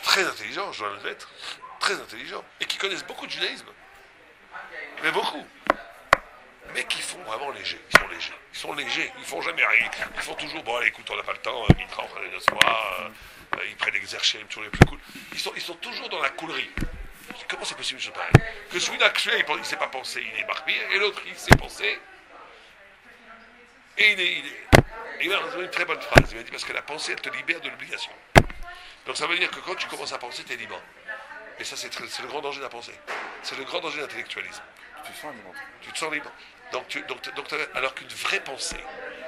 très intelligents, je dois l'admettre, très intelligents, et qui connaissent beaucoup de judaïsme. Mais beaucoup. mais qui font vraiment léger. Ils sont légers. Ils font jamais rien. Ils font toujours, bon, allez, écoute, on n'a pas le temps, Mitra, on prend les soirs, ils prennent l'exercice, toujours les plus cool. Ils sont toujours dans la coulerie. Comment c'est possible, je pareil? Que celui d'actuel, il ne sait pas penser, il est barbire, et l'autre, il sait penser, et il m'a donné une très bonne phrase. Il m'a dit, parce que la pensée, elle te libère de l'obligation. Donc ça veut dire que quand tu commences à penser, tu es libre. Et ça, c'est le grand danger de la pensée. C'est le grand danger de l'intellectualisme. Tu te sens libre. Tu te sens libre. Alors qu'une vraie pensée,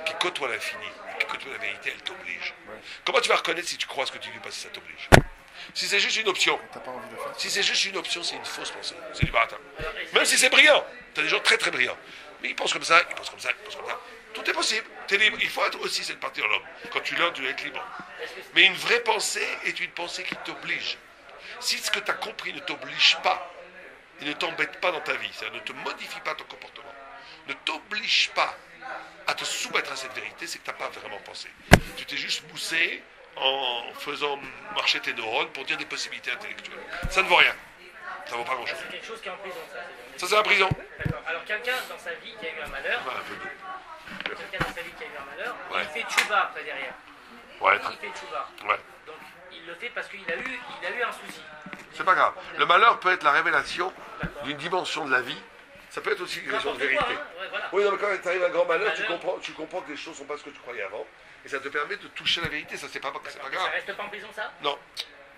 qui côtoie l'infini, qui côtoie la vérité, elle t'oblige. Ouais. Comment tu vas reconnaître si tu crois ce que tu dis pas si ça t'oblige? Si c'est juste une option, T'as pas envie de le faire. si c'est juste une option, c'est une fausse pensée. C'est du baratin. Même si c'est brillant. Tu as des gens très très brillants. Mais ils pensent comme ça, ils pensent comme ça, ils pensent comme ça. Tout est possible. Tu es libre. Il faut être aussi cette partie de l'homme. Quand tu l'as, tu dois être libre. Mais une vraie pensée est une pensée qui t'oblige. Si ce que tu as compris ne t'oblige pas, il ne t'embête pas dans ta vie, ça ne te modifie pas ton comportement, ne t'oblige pas à te soumettre à cette vérité, c'est que tu n'as pas vraiment pensé. Tu t'es juste moussé en faisant marcher tes neurones pour dire des possibilités intellectuelles. Ça ne vaut rien. Ça ne vaut pas grand-chose. C'est quelque chose qui est en prison, ça. Ça, c'est la prison. D'accord. Alors, quelqu'un dans sa vie qui a eu un malheur, Ouais, un peu doux. quelqu'un dans sa vie qui a eu un malheur, Ouais. il fait tchouba après derrière. Ouais, Il fait tchouba. ouais. Donc, il le fait parce qu'il a eu un souci. C'est pas grave. Le malheur peut être la révélation d'une dimension de la vie. Ça peut être aussi une question de N'importe quoi, vérité. hein. Ouais, voilà. Oui, non, mais quand tu arrives à un grand malheur, Malheur. tu comprends que les choses ne sont pas ce que tu croyais avant. Et ça te permet de toucher la vérité. Ça, c'est pas Ça grave. reste pas en prison, ça? Non.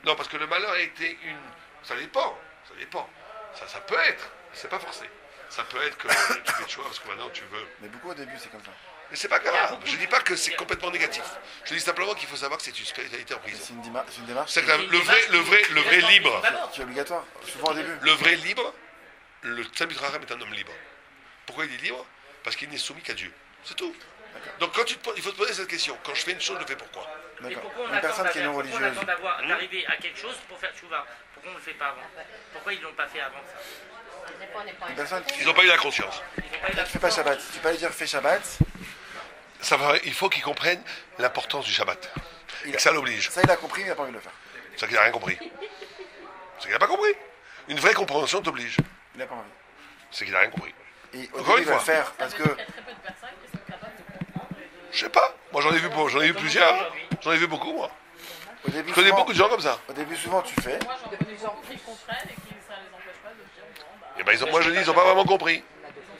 Non, parce que le malheur a été une. Ça dépend. Ça dépend. Ça peut être. C'est pas forcé. Ça peut être que tu fais le choix parce que maintenant tu veux. Mais beaucoup au début, c'est comme ça. Mais c'est pas grave. Je dis pas que c'est complètement négatif. Je dis simplement qu'il faut savoir que c'est une spiritualité en prison. C'est une démarche C'est que le vrai libre. qui est obligatoire, souvent au début. Le vrai libre, le Talmud Chacham est un homme libre. Pourquoi il est libre? Parce qu'il n'est soumis qu'à Dieu. C'est tout. Donc quand il faut te poser cette question. Quand je fais une chose, je le fais pourquoi? Mais D'accord. pourquoi on Une attend personne qui est non religieuse. d'arriver à quelque chose pour faire tchouva? Pourquoi on ne le fait pas avant? Pourquoi ils ne l'ont pas fait avant ça? Une personne qui Ils n'ont pas eu la conscience. Ils n'ont pas eu la ne fait pas Shabbat. Tu peux pas lui dire fais Shabbat. Il faut qu'il comprenne l'importance du Shabbat. Et que ça l'oblige. Ça, il a compris, mais il n'a pas envie de le faire. C'est ça qu'il n'a rien compris. C'est qu'il n'a pas compris. Une vraie compréhension t'oblige. Il n'a pas envie. C'est qu'il n'a rien compris. Et au Encore début, une il va le fois. faire parce que. Il y a très peu de personnes qui sont capables de comprendre. Je sais pas. Moi j'en ai vu plusieurs. J'en ai vu beaucoup moi. Au début, Je connais souvent, beaucoup de gens comme ça. au début, souvent, tu fais. Moi, j'en connais gens qui comprennent et qui ça les empêche pas de dire bon, bah. Et ben moi je dis ils n'ont pas vraiment compris.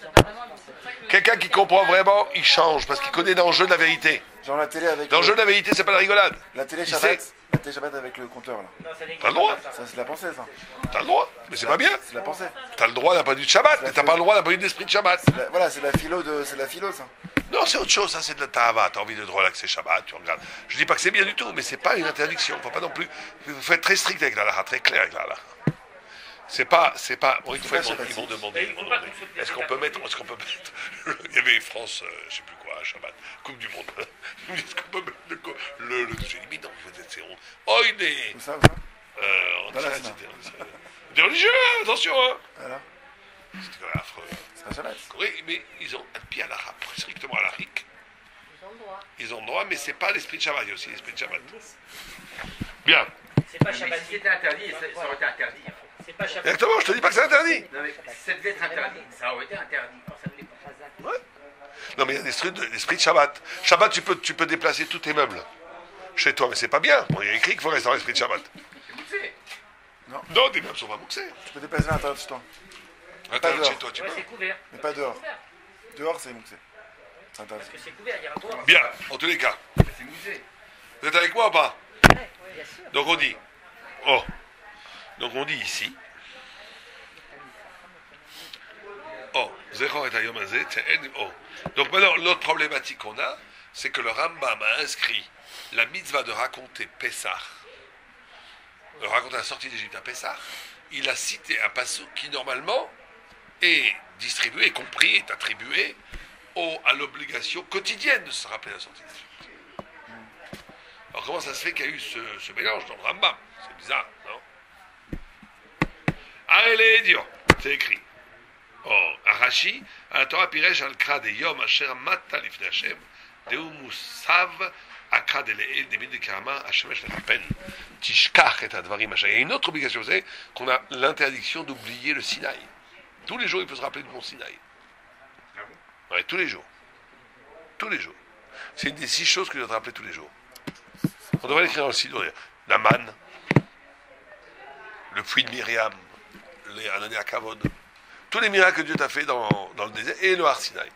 Ils ont pas vraiment. C'est pour ça que Quelqu'un qui comprend vraiment, il change parce qu'il connaît l'enjeu de la vérité. Genre la télé avec. L'enjeu de la vérité, c'est pas la rigolade. La télé Il Shabbat. sait. La télé Shabbat avec le compteur là. Non, ça n'existe T'as le droit. pas, ça. Ça, c'est la pensée, ça. T'as le droit. Mais c'est pas bien. C'est la pensée. T'as le droit d'un point de vue de Shabbat, mais t'as pas le droit d'un point de vue d'esprit de Shabbat. Voilà, c'est la philo, ça. Non, c'est autre chose, ça c'est de la tahava. T'as envie de te relaxer Shabbat, tu regardes. Je dis pas que c'est bien du tout, mais c'est pas une interdiction. Faut pas non plus. Il faut être très strict avec la halakha, très clair avec la halakha. C'est pas. Bon, une fois, ils vont demander. Est-ce qu'on peut mettre. Il y avait France, je sais plus quoi, Shabbat, Coupe du Monde. Est-ce qu'on peut mettre le. J'ai dit, mais non, c'est. Oh, il est. Où ça, où ça En Voilà, Israël, c'est c'était. Des religieux, attention, hein. Voilà. C'était quand même affreux. C'est pas Shabbat. Oui, mais ils ont un pied à la rap, strictement à la rique. ils ont le droit. Ils ont le droit, mais c'est pas l'esprit de Shabbat, il y a aussi l'esprit de Shabbat. Bien. C'est pas Mais Shabbat. si c'était interdit, ça aurait été interdit. C'est pas Shabbat. Exactement, je te dis pas que c'est interdit. Non, mais si ça devait être interdit, ça aurait été interdit. Ouais. Non, mais il y a l'esprit de Shabbat. Shabbat, tu peux déplacer tous tes meubles chez toi, mais c'est pas bien. Bon, il y a écrit qu'il faut rester dans l'esprit de Shabbat. C'est moussé. Non, tes meubles sont pas mouxés. Tu peux déplacer à l'intérieur de chez toi. Attends, dehors. chez toi, tu Ouais, peux. c'est couvert. Mais pas dehors. Dehors, c'est mouxé. C'est interdit. Parce que c'est couvert, il y a un toit. Bien, en tous les cas. C'est moussé. Vous êtes avec moi ou pas? Bien sûr. Donc on dit. Oh. Donc on dit ici. Oh. Zechor et Hayom Hazeh, Te'en, oh. Donc maintenant, l'autre problématique qu'on a, c'est que le Rambam a inscrit la mitzvah de raconter Pessah, de raconter la sortie d'Égypte à Pessah. Il a cité un passage qui normalement est distribué, compris, est attribué à l'obligation quotidienne de se rappeler la sortie d'Égypte. Alors comment ça se fait qu'il y a eu ce mélange dans le Rambam? C'est bizarre, non? Allez, Dieu, c'est écrit. Oh, Arashi, la Torah piresh al kra de yom asher matta lifnei Hashem, deu musav akra de le'el de mid karama hashemesh lechapen, tishkach et advarim asher. Il y a une autre obligation, vous savez, qu'on a l'interdiction d'oublier le Sinaï. Tous les jours, il faut se rappeler du mont Sinaï. Ouais, tous les jours. Tous les jours. C'est une des 6 choses que je dois te rappeler tous les jours. On devrait l'écrire dans le site. La manne, le puits de Myriam, les Anané à Kavod, tous les miracles que Dieu t'a fait dans le désert et le Har Sinaï.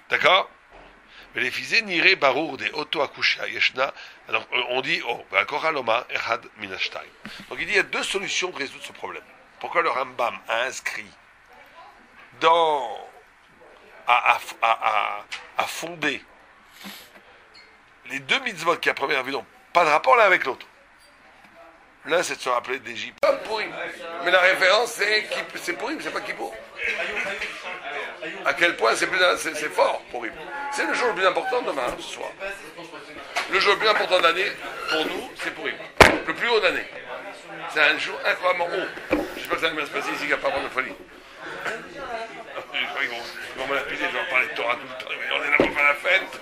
D'accord? Mais les fils niré barour des auto akushia yeshna. Alors on dit koraloma erad minashtaim. Donc il dit il y a 2 solutions pour résoudre ce problème. Pourquoi le Rambam a inscrit à fonder les 2 mitzvot qui à première vue n'ont pas de rapport l'un avec l'autre. L'un c'est de se rappeler d'Égypte. Pas Pourim. Mais la référence c'est Pourim, c'est pas Kippour. À quel point c'est fort Pourim. C'est le jour le plus important demain, ce soir. Le jour le plus important de l'année, pour nous, c'est Pourim. Le plus haut d'année. C'est un jour incroyablement haut. Je sais pas que ça va bien se passer ici, qu'il n'y a pas avoir de folie. Ils vont me l'accuser, je vais en parler de Torah tout le temps. On est là pour faire la fête.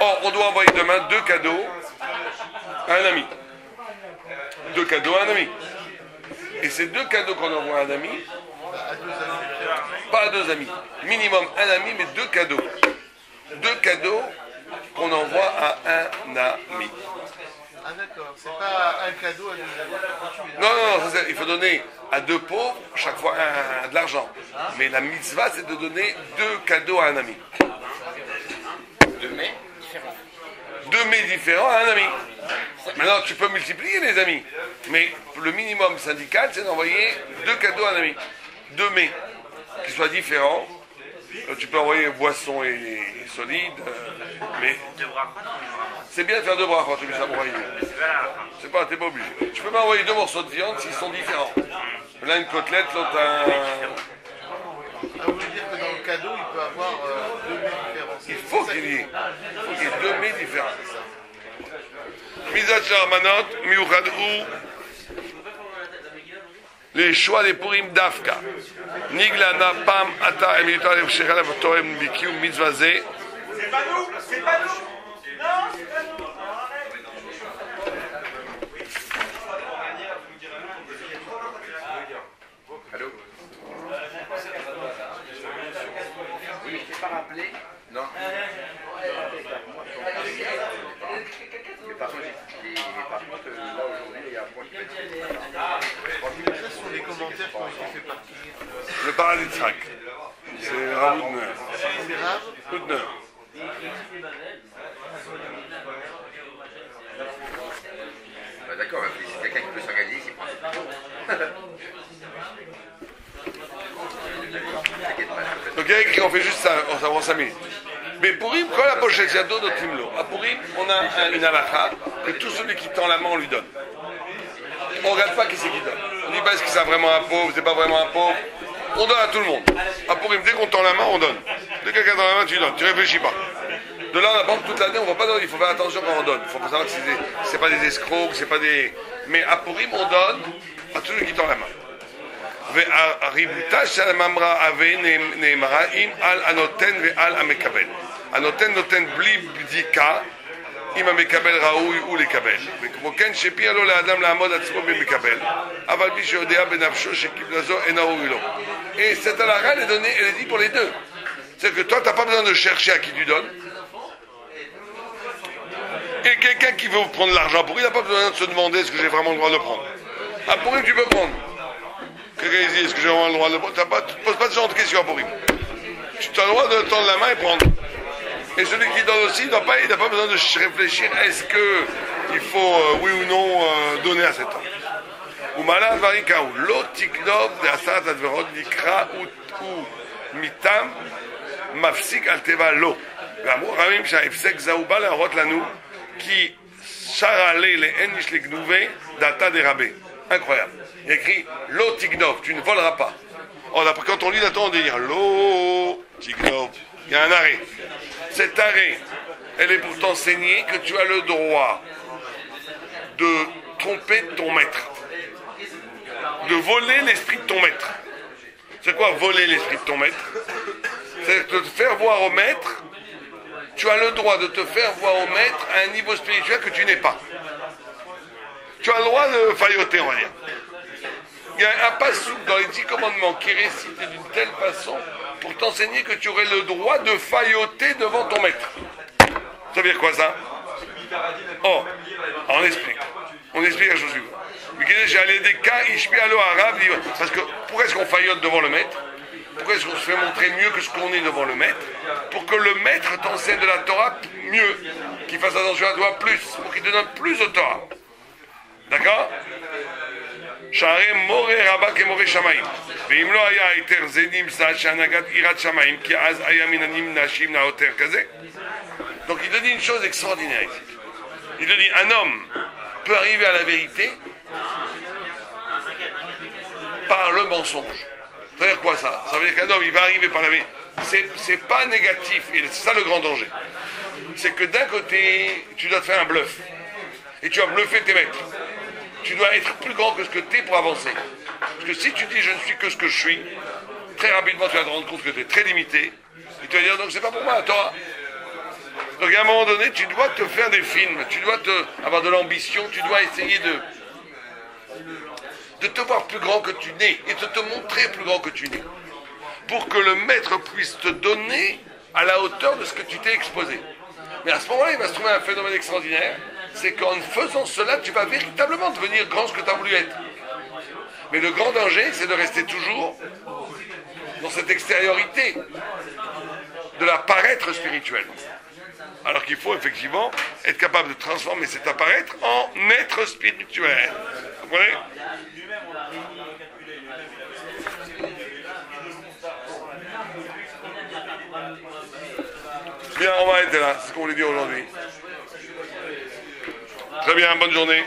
Or, on doit envoyer demain 2 cadeaux à un ami. 2 cadeaux à un ami. Et ces 2 cadeaux qu'on envoie à un ami, pas à 2 amis, minimum un ami, mais 2 cadeaux. 2 cadeaux qu'on envoie à un ami. Ah d'accord, c'est pas un cadeau à 2 amis. Non, il faut donner à 2 pauvres chaque fois de l'argent. Mais la mitzvah, c'est de donner 2 cadeaux à un ami. 2 mets différents. 2 mets différents à un ami. Maintenant, tu peux multiplier les amis. Mais le minimum syndical, c'est d'envoyer 2 cadeaux à un ami. 2 mets qui soient différents. Tu peux envoyer boisson et solide. Mais c'est bien de faire 2 brachot, tu mets ça pour c'est pas, t'es pas obligé. Tu peux m'envoyer 2 morceaux de viande s'ils sont différents. L'un une côtelette, l'autre un... Ah, vous voulez dire que dans le cadeau, il peut avoir 2 mets différents. Il faut qu'il y ait 2 mets différents. Mizat Sharmanot, Miuchad ou les choix des Purim Dafka. Niglana Pam Ata Emilitoire de Shechal Torem Bikiu Mitzvazé. C'est pas nous, c'est pas nous. Non, c'est pas nous. Allô? Oui, mais je t'ai pas rappelé. Non. Mais par contre, là aujourd'hui, il y a moi qui Ça sont les commentaires qui ont été faits partie. Le paradis de Tzrak. C'est Rav Houdner. C'est Rav Houdner. Bah d'accord, mais si quelqu'un qui peut s'organiser, c'est pas. Donc il y a écrit, on fait juste ça, on s'avance 5 minutes. Mais Pourim, quand la pochette Yado de Timlo, à Pourim, on a une halakha que tout celui qui tend la main, on lui donne. On ne regarde pas qui c'est qui donne. On ne dit pas est-ce que c'est vraiment un pauvre, c'est pas vraiment un pauvre. On donne à tout le monde. À Pourim, dès qu'on tend la main, on donne. Dès que quelqu'un tend la main, tu donnes. Tu réfléchis pas. De là, on apprend toute l'année, on ne va pas donner. Il faut faire attention quand on donne. Il faut pas savoir que c'est pas des escrocs, c'est pas des. Mais à Pourim, on donne à tout celui qui tend la main. והריבותה של הממרה הווה נאמרה אם על הנותן ועל המקבל. הנותן נותן בלי בדיקה אם המקבל ראוי הוא לקבל. וכמו כן שפיה לו לאדם לעמוד עצמו במקבל, אבל מי שיודע בנפשו שקיבלה זו אינו ראוי לו. Et cette halakha, elle est dit pour les deux. C'est-à-dire que toi, tu n'as pas besoin de chercher à qui tu donnes. Et quelqu'un qui veut prendre l'argent pour lui, il n'a pas besoin de se demander est-ce que j'ai vraiment le droit de le prendre. Ah, pour lui, tu peux prendre. Quelqu'un dit, est-ce que j'ai vraiment le droit de le prendre? Tu ne poses pas ce genre de questions pour lui. Tu as le droit de tendre la main et prendre. Et celui qui donne aussi, il n'a pas besoin de réfléchir, est-ce qu'il faut, oui ou non, donner à cet homme. Ou malade varikaou, l'otiknov de asat adverot nikra ou mitam mafsik al teva lo. ואמרו רבים שההפסק זהו בא להראות לנו כי שר עלי לאין איש לגנובה דעתה דרבה. Incroyable. Il y a écrit Lo tignov, tu ne voleras pas. Oh, d'après, quand on lit là-dedans, on dit Lo tignov. Il y a un arrêt. Cet arrêt, elle est pour t'enseigner que tu as le droit de tromper ton maître, de voler l'esprit de ton maître. C'est quoi voler l'esprit de ton maître? C'est de te faire voir au maître. Tu as le droit de te faire voir au maître à un niveau spirituel que tu n'es pas. Tu as le droit de failloter, on va dire. Il y a un passouk dans les 10 commandements qui est récité d'une telle façon pour t'enseigner que tu aurais le droit de failloter devant ton maître. Ça veut dire quoi ça? Oh, on explique. On explique la chose suivante. J'ai allé des cas, parce que pourquoi est-ce qu'on faillote devant le maître? Pourquoi est-ce qu'on se fait montrer mieux que ce qu'on est devant le maître? Pour que le maître t'enseigne de la Torah mieux, qu'il fasse attention à toi plus, pour qu'il te donne plus de Torah. D'accord? Share more rabak et more shamaim. Veim lo haya iter zenim sa shanagat irat shamaim ki az haya minanim nashim naoter kaze. Donc il te dit une chose extraordinaire ici. Il te dit un homme peut arriver à la vérité par le mensonge. Ça veut dire quoi ça? Ça veut dire qu'un homme il va arriver par la vérité. C'est pas négatif, et c'est ça le grand danger. C'est que d'un côté, tu dois te faire un bluff. Et tu vas bluffer tes maîtres. Tu dois être plus grand que ce que tu es pour avancer. Parce que si tu dis je ne suis que ce que je suis, très rapidement tu vas te rendre compte que tu es très limité. Et tu vas dire donc c'est pas pour moi, toi. Donc à un moment donné, tu dois te faire des films, tu dois avoir de l'ambition, tu dois essayer de te voir plus grand que tu n'es et de te montrer plus grand que tu n'es. Pour que le maître puisse te donner à la hauteur de ce que tu t'es exposé. Mais à ce moment-là, il va se trouver un phénomène extraordinaire, c'est qu'en faisant cela, tu vas véritablement devenir grand ce que tu as voulu être. Mais le grand danger, c'est de rester toujours dans cette extériorité de la paraître spirituelle. Alors qu'il faut effectivement être capable de transformer cet apparaître en être spirituel. Vous comprenez? Bien, on va arrêter là, c'est ce qu'on voulait dire aujourd'hui. Très bien, bonne journée.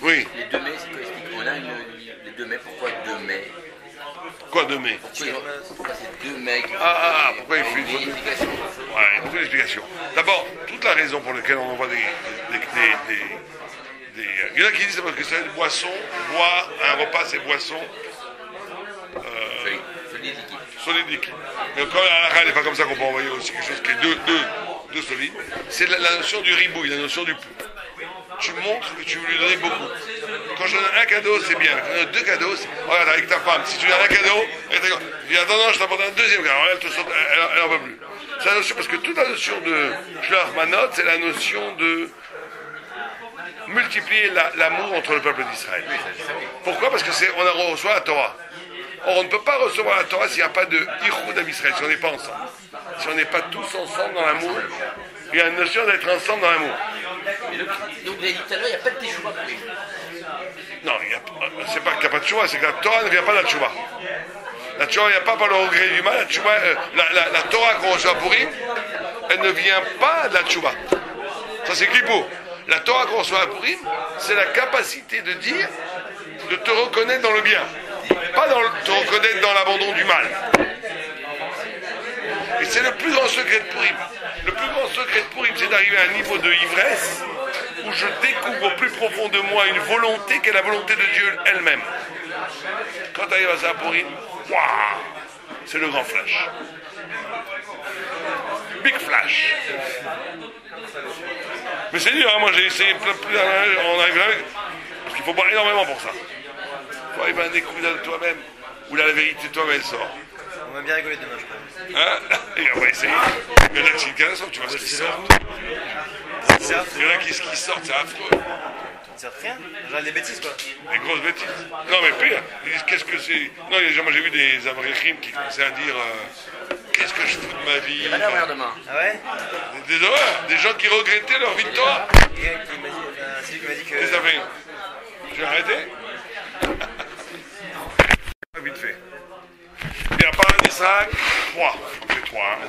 Oui. Les 2 mai, c'est quoi? On a les 2 mai, pourquoi 2 mai? Quoi 2 mai? Pourquoi c'est 2 mai? Pourquoi il fait une explication? Ouais, il faut une explication. D'abord, toute la raison pour laquelle on envoie des il y en a qui disent parce que c'est une boisson, boire un repas, c'est boisson. Solide liquide. Mais quand la halakha n'est pas comme ça qu'on peut envoyer aussi quelque chose qui est deux solides, c'est la notion du ribouille, la notion du peu. Tu montres que tu veux lui donner beaucoup. Quand je donne un cadeau, c'est bien. Quand je donne 2 cadeaux, regarde avec ta femme, si tu donnes un cadeau, elle dit attends, non, je t'apporte un deuxième cadeau. Alors elle te saute, elle en veut plus. C'est la notion, parce que toute la notion de Shlach Manot, c'est la notion de multiplier l'amour entre le peuple d'Israël. Pourquoi? Parce que on reçoit la Torah. Or, on ne peut pas recevoir la Torah s'il n'y a pas de Ichud Am Israël, si on n'est pas ensemble. Si on n'est pas tous ensemble dans l'amour, il y a une notion d'être ensemble dans l'amour. Donc, vous avez dit tout à l'heure, il n'y a pas de teshuva. Non, c'est pas qu'il n'y a pas de tchouva, c'est que la Torah ne vient pas de la tchouva. La tchouva ne vient pas par le regret du mal. La Torah qu'on reçoit pour Purim, elle ne vient pas de la tchouva. Ça, c'est Kippour. La Torah qu'on reçoit à Purim, c'est la capacité de dire, de te reconnaître dans le bien. Pas te reconnaître dans l'abandon du mal. Et c'est le plus grand secret de Purim. Le plus grand secret de Purim, c'est d'arriver à un niveau de ivresse où je découvre au plus profond de moi une volonté qui est la volonté de Dieu elle-même. Quand tu arrives à ça à Purim, waouh, c'est le grand flash. Big flash. Mais c'est dur, hein, moi j'ai essayé on arrive là, parce qu'il faut boire énormément pour ça. Il faut arriver à un découvert de toi-même, où là, la vérité de toi-même elle sort. On va bien rigoler demain, je crois. Hein? Et on va essayer. Il y en a qui tu vois ce qui sort. Il y en a qui sortent, c'est affreux. Ça sert rien, genre des bêtises quoi. Des grosses bêtises. Non mais pire, ils disent qu'est-ce que c'est. Non, moi j'ai vu des Avrechim qui commençaient à dire qu'est-ce que je fous de ma vie. Il y a pas d'horaire demain. Ah ouais? Des horreurs, des gens qui regrettaient leur victoire. C'est lui qui m'a dit que. Qu'est-ce que ça fait? J'ai arrêté? Vite fait. Bien, Paradisrac, 3. On fait 3, hein,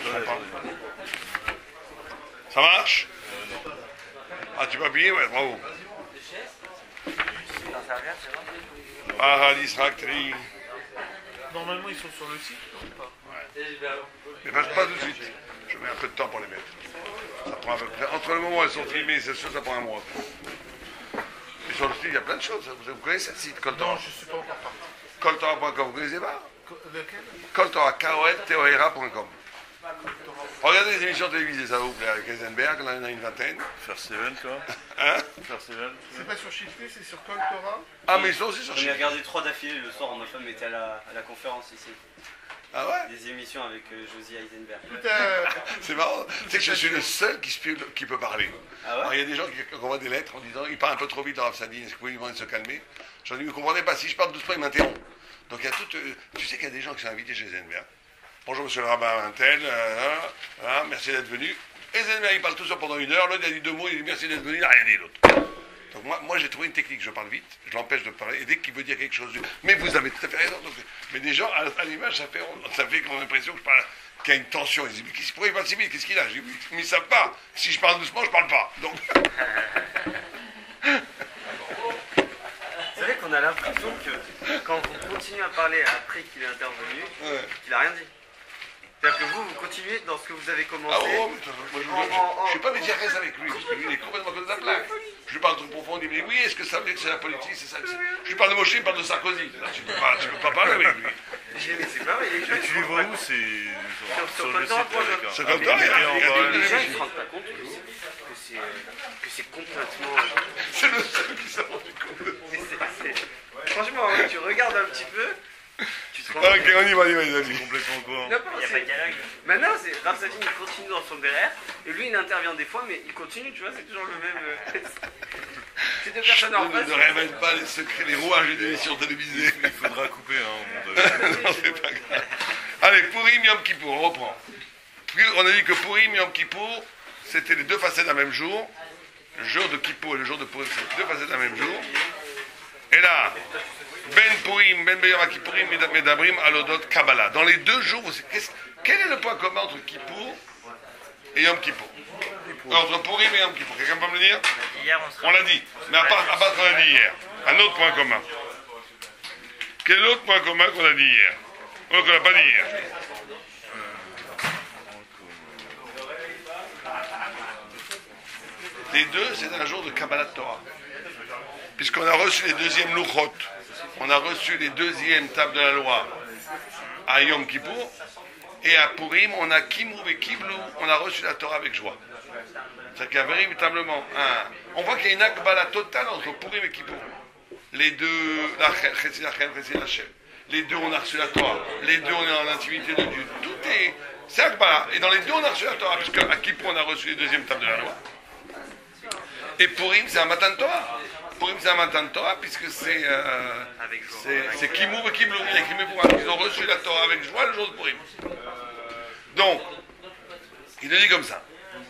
ça marche? Ah, tu peux appuyer? Ouais, bravo. Paradisrac, tri. Normalement, ils sont sur le site ou pas? Ouais. Mais passe pas tout de suite. Je mets un peu de temps pour les mettre. Ça prend un peu de temps. Entre le moment où elles sont filmées, c'est sûr, ça prend un mois. Et sur le site, il y a plein de choses. Vous connaissez le site Coltora? Non, je ne suis pas encore parti. Coltora.com, vous connaissez pas? Lequel? Coltora, koltora.com. Regardez les émissions télévisées, ça va vous plaire, avec Heisenberg, là, il y en a une vingtaine. First Seven, toi. Hein? First Seven. C'est pas sur Shifté, c'est sur quoi le Torah? Ah, mais ils sont aussi sur J'en ai regardé 3 d'affilée le soir, ma femme était à la conférence ici. Ah ouais? Des émissions avec Josie Heisenberg. C'est marrant. Tu sais que je suis le seul qui peut parler. Ah ouais? Alors, il y a des gens qui envoient des lettres en disant il parle un peu trop vite dans Rav Sadi, est-ce que vous pouvez lui demander de se calmer? J'en dis, vous ne comprenez pas, si je parle doucement, il m'interrompt. Donc il y a tout. Tu sais qu'il y a des gens qui sont invités chez Heisenberg. Bonjour monsieur le rabbin Intel, merci d'être venu. Heisenberg, il parle tout ça pendant 1 heure, l'autre il a dit 2 mots, il dit merci d'être venu, il n'a rien dit l'autre. Donc moi j'ai trouvé une technique, je parle vite, je l'empêche de parler, et dès qu'il veut dire quelque chose, mais vous avez tout à fait raison. Donc, mais des gens, à l'image, ça fait comme l'impression que je parle, qu'il y a une tension. Ils disent, mais pourquoi il parle si vite, qu'est-ce qu'il a? Je dis, oui, mais ils ne savent pas. Si je parle doucement, je ne parle pas. Donc... C'est vrai qu'on a l'impression que quand vous continuez à parler après qu'il est intervenu, qu'il n'a rien dit. C'est-à-dire que vous continuez dans ce que vous avez commencé. Ah oh, mais moi je ne suis pas médiaresse avec lui, parce que lui il est complètement comme la plaque. Je lui parle trop profond, il me dit oui, est-ce que ça veut dire que c'est la politique, c'est ça que c'est. Je lui parle de Moshe, il me parle de Sarkozy. Là, tu peux pas parler avec lui. Mais c'est pas vrai, les gens. Et tu les vois où? C'est sur le site avec C'est comme ça, les gens ils se rendent pas compte que c'est complètement. C'est le seul qui s'est rendu compte. Franchement, tu regardes un petit peu. Ok, on y va, C'est complètement con. Il n'y a pas de dialogue. Maintenant, c'est Rav Sadi, il continue dans son derrière, et lui, il intervient des fois, mais il continue, tu vois, c'est toujours le même. C'est deux personnes en face. Ne révèle pas les secrets, les rouages des émissions télévisées. Il faudra couper, hein, au montage. Non, c'est pas grave. Allez, Purim, Yom Kippour, on reprend. Puis, on a dit que Purim, Yom Kippour, c'était les 2 facettes d'un même jour. Le jour de Kippour et le jour de Purim, c'est les 2 facettes d'un même jour. Et là, Ben Purim, Ben Beyom Kippourim, Medabrim, Alodot, Kabbalah. Dans les 2 jours, quel est le point commun entre Kippour et Yom Kippour? Entre Purim et Yom Kippour, quelqu'un peut me le dire? Hier, On l'a dit, mais à part ce qu'on a dit hier. Un autre point commun. Quel est l'autre point commun qu'on a dit hier? Qu'on n'a pas dit hier? Les 2, c'est un jour de Kabbalah Torah. Puisqu'on a reçu les 2e Luchot, on a reçu les 2e tables de la loi à Yom Kippour, et à Purim, on a Kimru et Kiblu, on a reçu la Torah avec joie. C'est-à-dire qu'il y a véritablement on voit qu'il y a une akbala totale entre Purim et Kippour. Les 2, les 2, on a reçu la Torah, les 2, on est dans l'intimité de Dieu. Tout est. C'est akbala. Et dans les 2, on a reçu la Torah, puisque à Kippour, on a reçu les 2e tables de la loi. Et Purim, c'est un matin de Torah. Purim, c'est un matin de Torah, puisque c'est Kimur et Kiblu. Ils ont reçu la Torah avec joie le jour de Purim. Donc, il le dit comme ça.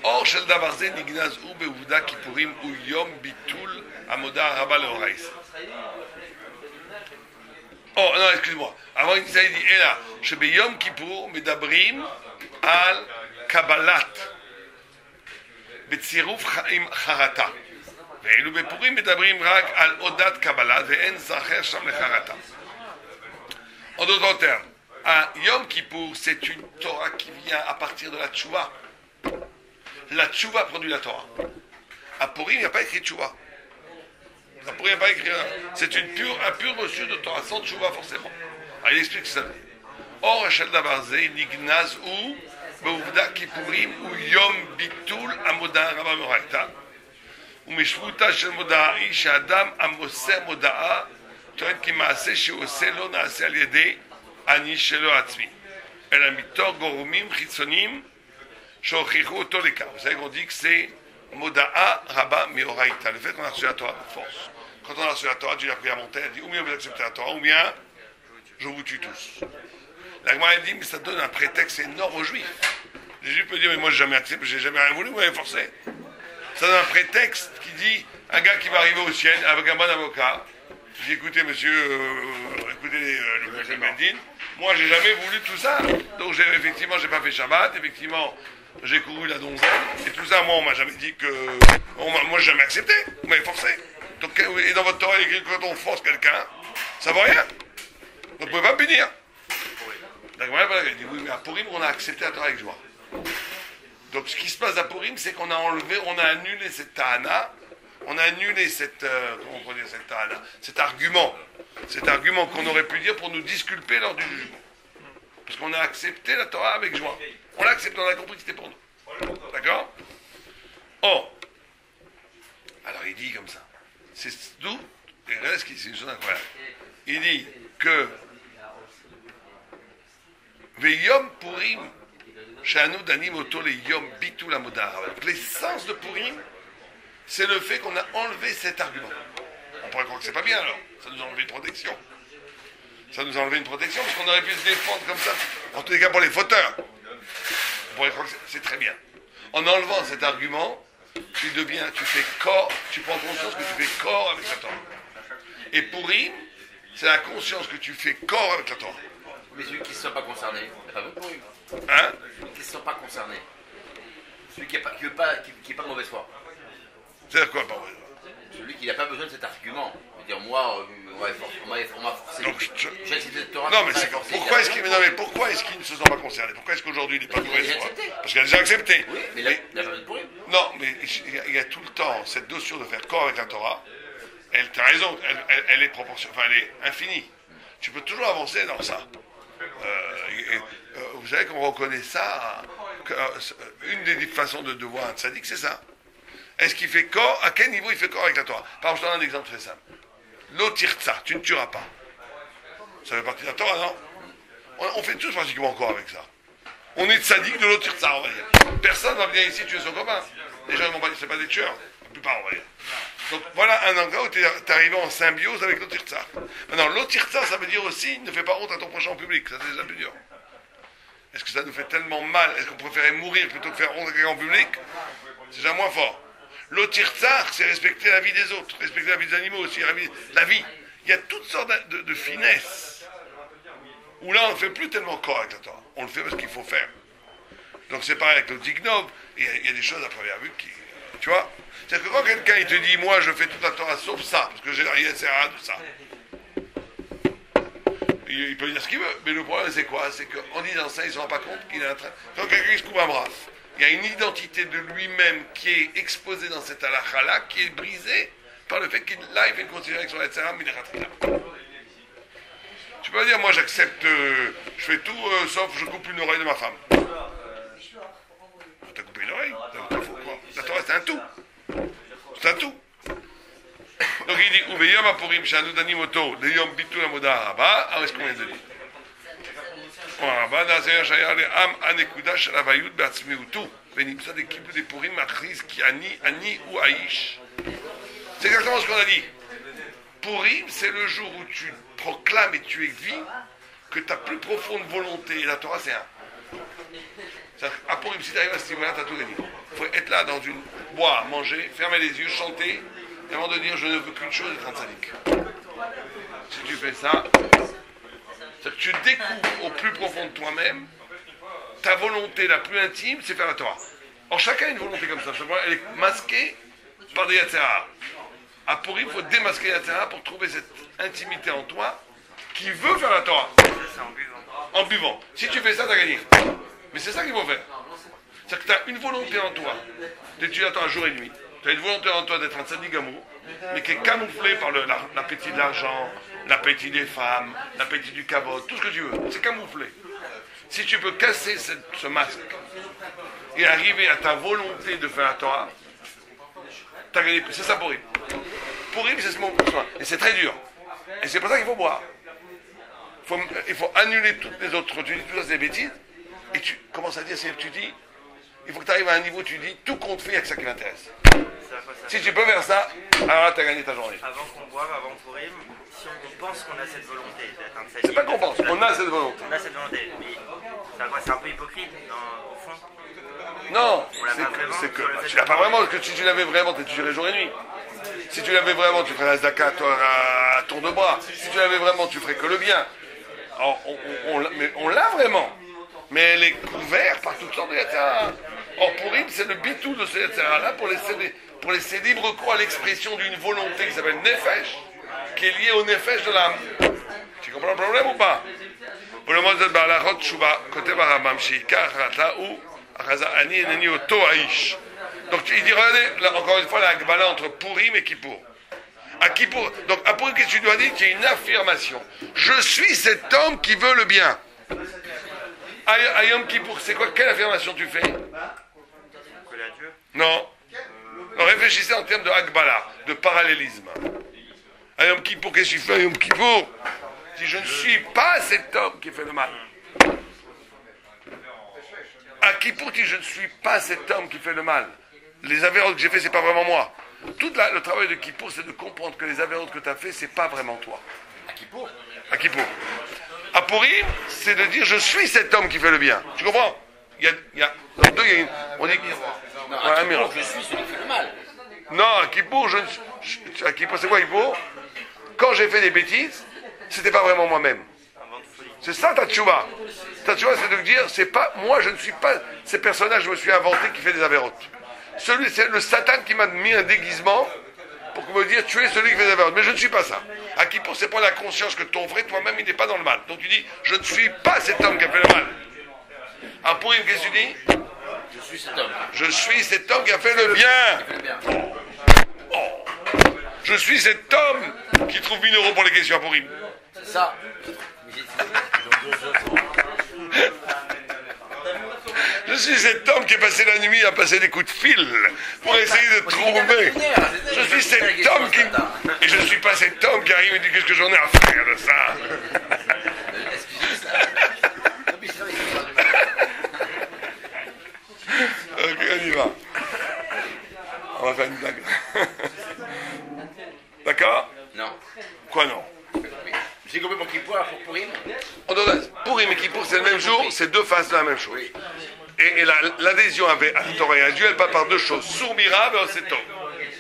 Or, shel davar ze nignaz u be'uda Kippurim u yom bitul amoda rabba leoraïs. Oh, non, excuse-moi. Avant, il dit, et là, shebe yom Kippour medabrim al kabbalat. בצירוף חרטה. ואילו בפורים מדברים רק על הודעת קבלה ואין זכר שם לחרטה. En d'autres termes, à Yom Kippour, c'est une Torah qui vient à partir de la Tchouva. La Tchouva produit la Torah. À Purim, il n'y a pas écrit Tchouva. À Purim, il n'y a pas écrit. C'est un pur reçu de Torah, sans Tchouva forcément. Alors, il explique ce que ça veut dire. Or, Shel Davar Ze, Nignaz ou בעובדה כיפורים הוא יום ביטול המודעה רבה מורייתא ומשמעותה של מודעה היא שאדם המוסר מודעה טוען כי מעשה שהוא עושה לא נעשה על ידי אני שלו עצמי אלא מתוך גורמים חיצוניים שהוכיחו אותו לכך. Vous savez qu'on dit que c'est מודעה רבה מאורייתא, le fait qu'on a reçu la Torah de force. Quand on a reçu la Torah, Dieu a pris à montagne, il dit ou bien vous acceptez la Torah ou bien je vous tue tous. La Gemara dit, mais ça donne un prétexte énorme aux Juifs. Les Juifs peuvent dire, mais moi j'ai jamais accepté, j'ai jamais rien voulu, vous m'avez forcé. Ça donne un prétexte qui dit, un gars qui va arriver au ciel avec un bon avocat, il dit, écoutez monsieur, écoutez le Bendin, moi j'ai jamais voulu tout ça. Donc effectivement j'ai pas fait Shabbat, effectivement j'ai couru la donzelle, et tout ça, moi on m'a jamais dit que, moi j'ai jamais accepté, vous m'avez forcé. Donc, et dans votre Torah il est écrit que quand on force quelqu'un, ça vaut rien. Donc vous pouvez pas me punir. Il dit oui, mais à Purim, on a accepté la Torah avec joie. Donc ce qui se passe à Purim, c'est qu'on a enlevé, on a annulé cette tahana, on a annulé cette, comment on peut dire cette tahana, cet argument qu'on aurait pu dire pour nous disculper lors du jugement. Parce qu'on a accepté la Torah avec joie. On l'a accepté, on a compris que c'était pour nous. D'accord? Or, alors il dit comme ça. C'est d'où? Et reste, c'est une chose incroyable. Il dit que Veyom Purim, Shanu Danim Oto le Yom Bitul Amodar. L'essence de Purim, c'est le fait qu'on a enlevé cet argument. On pourrait croire que c'est pas bien alors. Ça nous a enlevé une protection. Ça nous a enlevé une protection parce qu'on aurait pu se défendre comme ça. En tous les cas pour les fauteurs. On pourrait croire que c'est très bien. En enlevant cet argument, tu fais corps, tu prends conscience que tu fais corps avec la Torah. Et Purim, c'est la conscience que tu fais corps avec la Torah. Mais celui qui ne se sent pas concerné, il n'a pas besoin de Purim. Hein? Celui qui ne se sent pas concerné. Celui qui n'est pas de mauvaise foi. C'est quoi, par exemple? Celui qui n'a pas besoin de cet argument. Je veux dire, moi, on m'a forcé. J'ai accepté cette Torah. Non, mais pourquoi est-ce qu'il ne se sent pas concerné? Pourquoi est-ce qu'aujourd'hui il n'est pas de mauvaise foi? Parce qu'il a déjà accepté. Oui, mais il n'a pas besoin de Purim. Non, mais il y a tout le temps cette notion de faire corps avec la Torah. Tu as raison, elle est proportionnelle, enfin elle est infinie. Tu peux toujours avancer dans ça. Vous savez qu'on reconnaît ça, une des façons de voir un tzaddik, c'est ça. Est-ce qu'il fait corps? À quel niveau il fait corps avec la Torah? Par exemple, je te donne un exemple très simple. L'otirtza, tu ne tueras pas. Ça fait partie de la Torah, non? On fait tous pratiquement corps avec ça. On est tzaddik de l'otirtza, on va dire. Personne ne va venir ici tuer son copain. Les gens ne vont pas dire, c'est pas des tueurs. La plupart, on va dire. Donc voilà un endroit où tu es arrivé en symbiose avec l'otirtza. Maintenant, l'otirtza, ça veut dire aussi, ne fais pas honte à ton prochain en public. Ça, c'est déjà plus dur. Est-ce que ça nous fait tellement mal? Est-ce qu'on préférait mourir plutôt que faire honte à quelqu'un en public? C'est déjà moins fort. L'otirtza, c'est respecter la vie des autres, respecter la vie des animaux aussi, la vie. Il y a toutes sortes de finesses. Où là, on ne fait plus tellement corps avec la Torah. On le fait parce qu'il faut faire. Donc c'est pareil avec le dignov. Il y a des choses à première vue qui... Tu vois? C'est-à-dire que quand quelqu'un il te dit, moi je fais toute la Torah sauf ça, parce que j'ai la Yetzera, tout ça. Il peut dire ce qu'il veut, mais le problème c'est quoi? C'est qu'en disant ça, il ne se rend pas compte qu'il est en train... Quand quelqu'un se coupe un bras, il y a une identité de lui-même qui est exposée dans cette halakha-là, qui est brisée par le fait qu'il fait une considération avec son Yetzera, mais il est rattrapable. Tu peux dire, moi j'accepte, je fais tout, sauf je coupe une oreille de ma femme. T'as coupé une oreille, la Torah c'est un tout. C'est un tout. Donc il dit, Uveyom Apurim Shanu Danim Oto, le Yom Bitul Amodar Rabba, alors est-ce qu'on vient de dire? Rabba Nazer Shayar le Am Anekuda Shalavayut Beatzmeutu, Venimsa de Kibbutz de Purim Achriz Ki Ani ou Aish. C'est exactement ce qu'on a dit. Purim, c'est le jour où tu proclames et tu vis que ta plus profonde volonté, et la Torah c'est un. À Purim, si tu arrives à ce niveau-là, tu as tout gagné. Il faut être là dans une boire, manger, fermer les yeux, chanter, et avant de dire je ne veux qu'une chose, être un tzaddik. Si tu fais ça, c'est que tu découvres au plus profond de toi-même ta volonté la plus intime, c'est faire la Torah. Or, chacun a une volonté comme ça. Elle est masquée par des Yetzera. À Purim, il faut démasquer les Yetzera pour trouver cette intimité en toi qui veut faire la Torah. En buvant. Si tu fais ça, tu as gagné. Mais c'est ça qu'il faut faire. C'est-à-dire que tu as une volonté en toi d'étudier la Torah jour et nuit. Tu as une volonté en toi d'être un tzaddik gamour, mais qui est camouflée par l'appétit de l'argent, l'appétit des femmes, l'appétit du kavod, tout ce que tu veux. C'est camouflé. Si tu peux casser ce masque et arriver à ta volonté de faire la Torah, tu as gagné. C'est ça Purim. Purim, c'est ce moment pour toi. Et c'est très dur. Et c'est pour ça qu'il faut boire. Il faut annuler toutes les autres. Tu dis tout ça, c'est des bêtises. Et tu commences à dire, tu dis, il faut que tu arrives à un niveau où tu dis, tout compte fait, il n'y a que ça qui m'intéresse. Si tu peux faire ça, alors là, tu as gagné ta journée. Avant qu'on boive, avant Purim, si on pense qu'on a cette volonté d'être un tzaddik... C'est pas qu'on pense, on a cette volonté. On a cette volonté, mais c'est un peu hypocrite, au fond. Non, c'est que tu l'as pas vraiment, parce que si tu l'avais vraiment, tu tuerais jour et nuit. Si tu l'avais vraiment, tu ferais la zaka à tour de bras. Si tu l'avais vraiment, tu ferais que le bien. Alors, on l'a vraiment. Mais elle est couverte par toutes sortes de Yetzera. Or, Purim, c'est le bitou de ce Yetzera-là pour laisser libre cours à l'expression d'une volonté qui s'appelle Nefesh, qui est liée au Nefesh de l'âme. Tu comprends le problème ou pas? Pour le mot de Balachot Shuba, côté Baramam, Shikar, Rata ou Achaza Ani et Neni Oto Aish. Donc, il dit, regardez, là, encore une fois, la Akbala entre Purim et Kippour. À Kippour, donc, à Purim, qu'est-ce que tu dois dire? Il y a une affirmation. Je suis cet homme qui veut le bien. À Yom Kippour, c'est quoi? Quelle affirmation tu fais? Collé à Dieu. Non. Réfléchissez en termes de Hakbala, de parallélisme. À Yom Kippour, qu'est-ce que tu fais à Yom Kippour? Si je ne suis pas cet homme qui fait le mal. À Kippour, si je ne suis pas cet homme qui fait le mal. Les avérotes que j'ai fait, c'est pas vraiment moi. Tout le travail de Kippour, c'est de comprendre que les avérotes que tu as fait, c'est pas vraiment toi. À Kippour. À Kippour. À Pourim, c'est de dire je suis cet homme qui fait le bien. Tu comprends? Dans le deux, il y a une. On dit. Non, à Kippour, je suis celui qui fait le mal. Non, à Kippour, à Kippour, c'est quoi Kippour? Quand j'ai fait des bêtises, c'était pas vraiment moi-même. C'est ça ta tchouva. Ta tchouva, c'est de dire, c'est pas moi, je ne suis pas ces personnages, je me suis inventé qui fait des avérotes. C'est le Satan qui m'a mis un déguisement pour me dire tu es celui qui fait des avérotes. Mais je ne suis pas ça. À Kippour, c'est prendre la conscience que ton vrai toi-même, il n'est pas dans le mal. Donc tu dis, je ne suis pas cet homme qui a fait le mal. À Pourim, qu'est-ce que tu dis? Je suis cet homme. Je suis cet homme qui a fait le bien. Oh. Je suis cet homme qui trouve 1000 € pour les questions à Pourim. C'est ça. Je suis cet homme qui est passé la nuit à passer des coups de fil pour essayer de trouver. Je suis cet homme qui... Et je ne suis pas cet homme qui arrive et dit qu'est-ce que j'en ai à faire de ça. Ok, on y va. On va faire une blague. D'accord? Non. Quoi non? J'ai compris pour Kippour, alors pour Pourim. Pourim et Kippour, c'est le même jour, c'est deux faces de la même chose. Et l'adhésion à la Torah et à Dieu, elle passe par deux choses. Sourbira, c'est tout.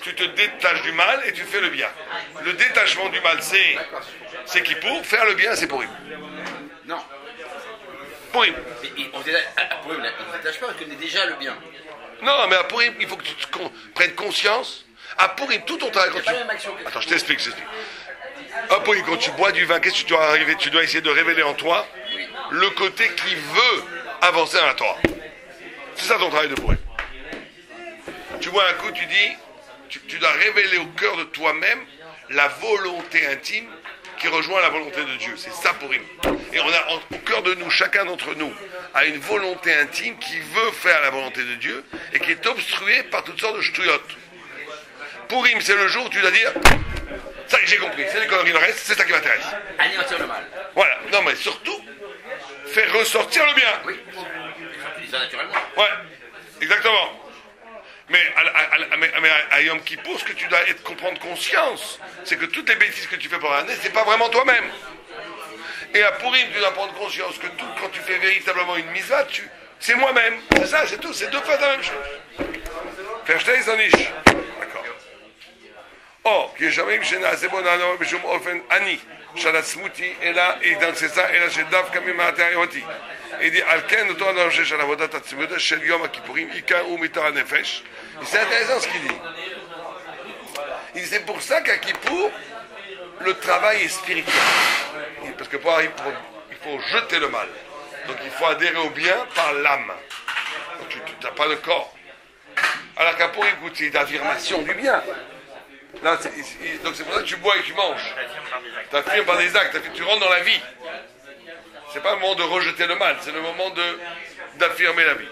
Tu te détaches du mal et tu fais le bien. Le détachement du mal, c'est Kippour. Faire le bien, c'est Pourim. Non. Pourim. Mais on ne détache pas parce qu'on est déjà le bien. Non, mais à Pourim, il faut que tu prennes conscience. À Pourim, tout ton travail, quand tu... Attends, je t'explique. À Pourim, quand tu bois du vin, qu'est-ce que tu dois arriver? Tu dois essayer de révéler en toi le côté qui veut avancer dans la Torah. C'est ça ton travail de Pourim. Tu bois un coup, tu dis, tu dois révéler au cœur de toi-même la volonté intime qui rejoint la volonté de Dieu. C'est ça Pourim. Et on a au cœur de nous, chacun d'entre nous, a une volonté intime qui veut faire la volonté de Dieu et qui est obstruée par toutes sortes de ch'touillottes. Pourim, c'est le jour où tu dois dire, ça j'ai compris, c'est les conneries, le reste, c'est ça qui m'intéresse. Anéantir le mal. Voilà, non mais surtout, faire ressortir le bien. Oui, ça naturellement. Ouais, exactement. Mais à Yom Kippour, ce que tu dois comprendre conscience, c'est que toutes les bêtises que tu fais pendant l'année, c'est pas vraiment toi-même. Et à Pourim, tu dois prendre conscience que quand tu fais véritablement une mitzvah, c'est moi-même. C'est ça, c'est tout, c'est deux fois la même chose. Verstehst du nicht? D'accord. Or, qui est jamais que je n'ai assez bon à בשום אופן אני, שעצמותי אלא התנצצה אלא שדווקא ממעטה אותי. על כן אותו אדם של עבודת עצמות של יום הכיפורים עיקר הוא מתוך הנפש. Et c'est intéressant ce qu'il dit. Il dit c'est pour ça qu'à Kippour, le travail est spirituel. Parce que il faut jeter le mal. Donc il faut adhérer au bien par l'âme. Donc tu n'as pas le corps. Alors qu'à Pourim, écoute, c'est l'affirmation du bien. Là, donc c'est pour ça que tu bois et tu manges. Tu affirmes par des actes, tu rentres dans la vie. C'est pas le moment de rejeter le mal, c'est le moment d'affirmer la vie.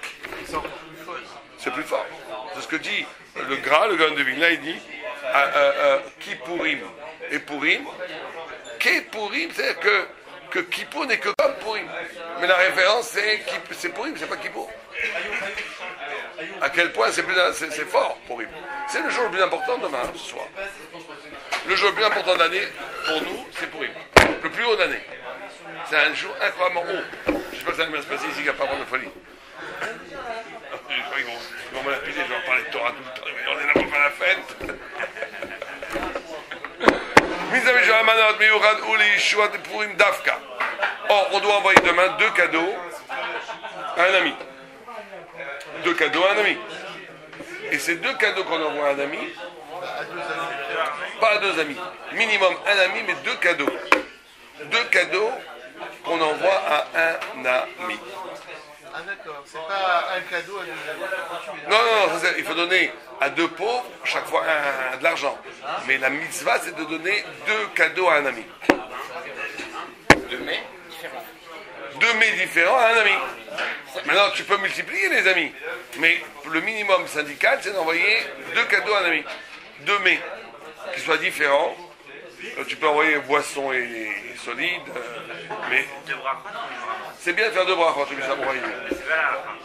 C'est plus fort. C'est ce que dit le Gras, le Gaon de Vilna, il dit Kippourim et Pourim. Kippourim, c'est-à-dire que Kippour n'est que comme Pourim. Mais la référence, c'est Pourim, c'est pas Kippour. À quel point c'est fort, Pourim. C'est le jour le plus important demain, ce soir. Le jour le plus important de l'année, pour nous, c'est Pourim. Le plus haut de l'année. C'est un jour incroyablement haut. J'espère que ça va bien se passer ici, qu'il n'y a pas vraiment de folie. Ils vont me l'appuyer, je vais en parler de Torah tout le temps. On est là pour faire la fête. Or, on doit envoyer demain 2 cadeaux à un ami. 2 cadeaux à un ami. Et ces 2 cadeaux qu'on envoie à un ami, pas à 2 amis, minimum un ami, mais 2 cadeaux. 2 cadeaux qu'on envoie à un ami. Ah d'accord, c'est pas un cadeau à 2 amis. Non, il faut donner à 2 pauvres, chaque fois de l'argent. Mais la mitzvah, c'est de donner 2 cadeaux à un ami. 2 mais différents. 2 2 mets différents à un ami. Maintenant, tu peux multiplier les amis, mais le minimum syndical, c'est d'envoyer 2 cadeaux à un ami. 2 mets qui soient différents. Tu peux envoyer boisson et solide, mais c'est bien de faire 2 brachot, tu ça pour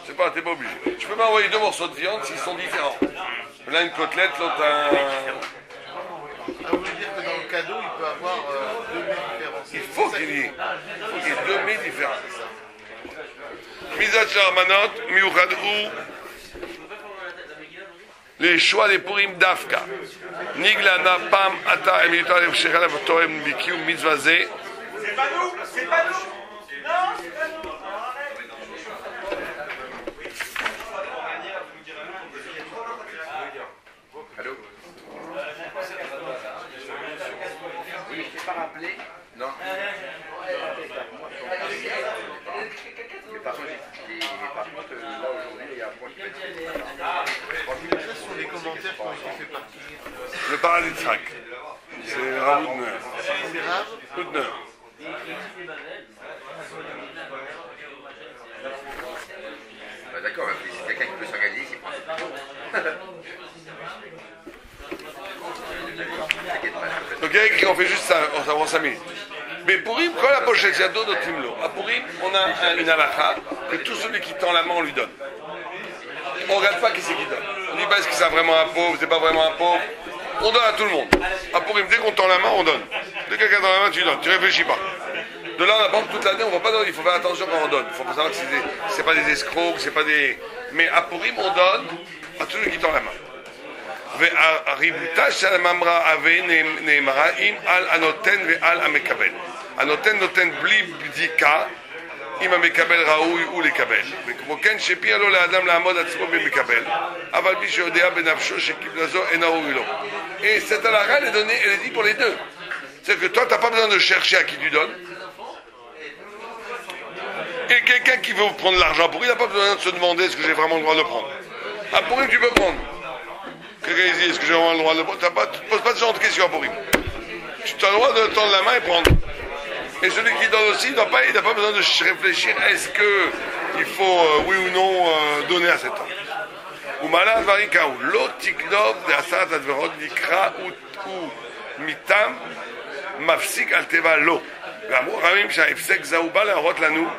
c'est pas, t'es pas obligé. Tu peux m'envoyer 2 morceaux de viande s'ils sont différents. L'un une côtelette, l'autre un... Ça veut dire que dans le cadeau, il peut avoir 2 mets différents. Il faut qu'il y ait 2 mets différents. Mizat Sharmanot, Miuchad ou les choix des Purim Dafka. Niglana Pam Ata Emilita Shechalav Toem Bikiu Mitzvazé. C'est pas nous, c'est pas nous. Non, c'est pas nous. Allô? Oui, je t'ai pas rappelé. Non. Mais par contre, là aujourd'hui, il y a un point qui Quels sont les commentaires qui ont été faits partie? Le paradis de Tzrak. C'est Rav Houdner. C'est Rav Houdner. Bah d'accord, mais si quelqu'un qui peut s'organiser, c'est pas. Donc on fait juste ça, on s'avance 5 minutes. Mais Purim, quand la pochette, il y a d'autres timlo. À Purim, on a une halakha que tout celui qui tend la main, on lui donne. On ne regarde pas qui c'est qui donne. On ne dit pas est-ce que c'est vraiment un pauvre, c'est pas vraiment un pauvre. On donne à tout le monde. À Purim, dès qu'on tend la main, on donne. Dès que quelqu'un tend la main, tu donnes. Tu réfléchis pas. De là, on apprend toute l'année, on ne va pas donner. Il faut faire attention quand on donne. Il faut savoir que c'est pas des escrocs, c'est pas des. Mais à Purim, on donne à tout celui qui tend la main. והריבותה של הממרה הווה נאמרה אם על הנותן ועל המקבל. הנותן נותן בלי בדיקה אם המקבל ראוי הוא לקבל. וכמו כן שפיה לו לאדם לעמוד עצמו במקבל, אבל מי שיודע בנפשו שקיבלה זו אינה ראוי לו. Et cette halakha, elle est dit pour les deux. C'est que toi, tu n'as pas besoin de chercher à qui tu donnes. Et quelqu'un qui veut prendre l'argent pour lui, il n'a pas besoin de se demander est-ce que j'ai vraiment le droit de le prendre. Ah, pour lui, tu peux prendre. Quelqu'un dit est-ce que j'ai vraiment le droit de le prendre? Tu ne poses pas ce genre de questions pour lui. Tu as le droit de tendre la main et prendre. Et celui qui donne aussi, il n'a pas besoin de réfléchir est-ce qu'il faut, oui ou non, donner à cet homme. ומעלה הדברים כאו, לא תגנוב לעשרת הדברות נקרא ומיתם מפסיק על טבע לא. ואמרו חכמים שההפסק זהו בא להראות לנו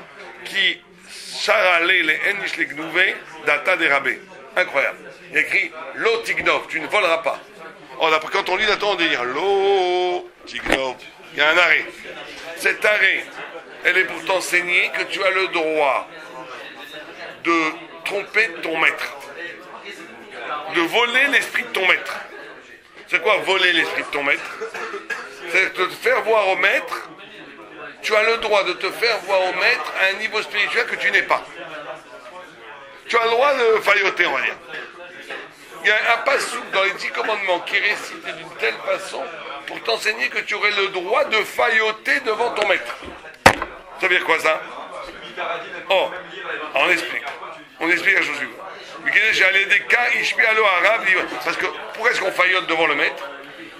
כי שר עלי לאין איש לגנובי דעתה דרבה. Incroyable. Il y a écrit lo tignov, tu ne voleras pas. Or, après, quand on lit là-dedans, on dit lo tignov. Il y a un arrêt. Cet arrêt, elle est pour t'enseigner que tu as le droit de tromper ton maître, de voler l'esprit de ton maître. C'est quoi voler l'esprit de ton maître? C'est de te faire voir au maître. Tu as le droit de te faire voir au maître à un niveau spirituel que tu n'es pas. Tu as le droit de failloter, on va dire. Il y a un passage dans les 10 commandements qui est récité d'une telle façon pour t'enseigner que tu aurais le droit de failloter devant ton maître. Ça veut dire quoi ça? Oh, on explique. On explique la chose suivante. Parce que pourquoi est-ce qu'on faillote devant le maître?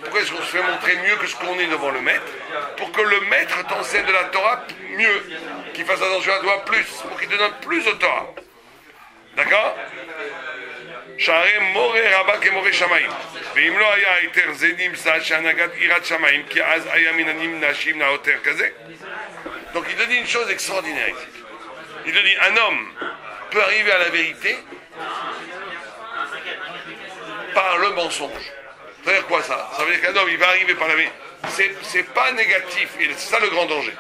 Pourquoi est-ce qu'on se fait montrer mieux que ce qu'on est devant le maître? Pour que le maître t'enseigne de la Torah mieux, qu'il fasse attention à toi plus, pour qu'il te donne plus de Torah. D'accord? שהרי מורה רבה כמורה שמיים ואם לא היה היתר זה נמצא שהנהגת יראת שמיים כי אז היה מן הנמנשים נאותר כזה. Donc il te dit une chose extraordinaire ici. Il te dit un homme peut arriver à la vérité par le mensonge. Ça veut dire quoi ça? Ça veut dire qu'un homme il va arriver par la vérité. C'est pas négatif et c'est ça le grand danger.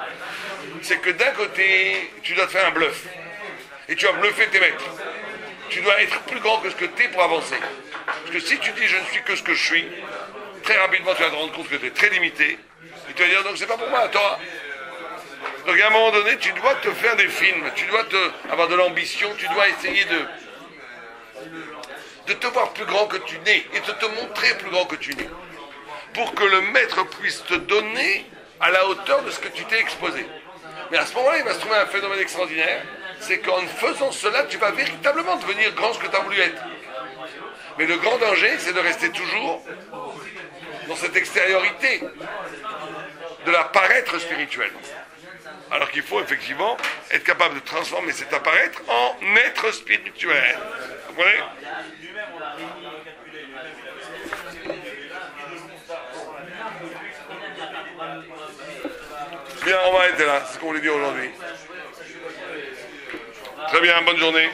C'est que d'un côté tu dois te faire un bluff et tu vas bluffer tes maîtres. Tu dois être plus grand que ce que tu es pour avancer. Parce que si tu dis je ne suis que ce que je suis, très rapidement tu vas te rendre compte que tu es très limité. Et tu vas dire donc c'est pas pour moi, toi. Donc à un moment donné, tu dois te faire des films, tu dois avoir de l'ambition, tu dois essayer de te voir plus grand que tu n'es et de te montrer plus grand que tu n'es. Pour que le maître puisse te donner à la hauteur de ce que tu t'es exposé. Mais à ce moment-là, il va se trouver un phénomène extraordinaire. C'est qu'en faisant cela, tu vas véritablement devenir grand ce que tu as voulu être. Mais le grand danger, c'est de rester toujours dans cette extériorité de la paraître spirituelle. Alors qu'il faut effectivement être capable de transformer cet apparaître en être spirituel. Vous comprenez? Bien, on va arrêter là, c'est ce qu'on voulait dire aujourd'hui. Très bien, bonne journée.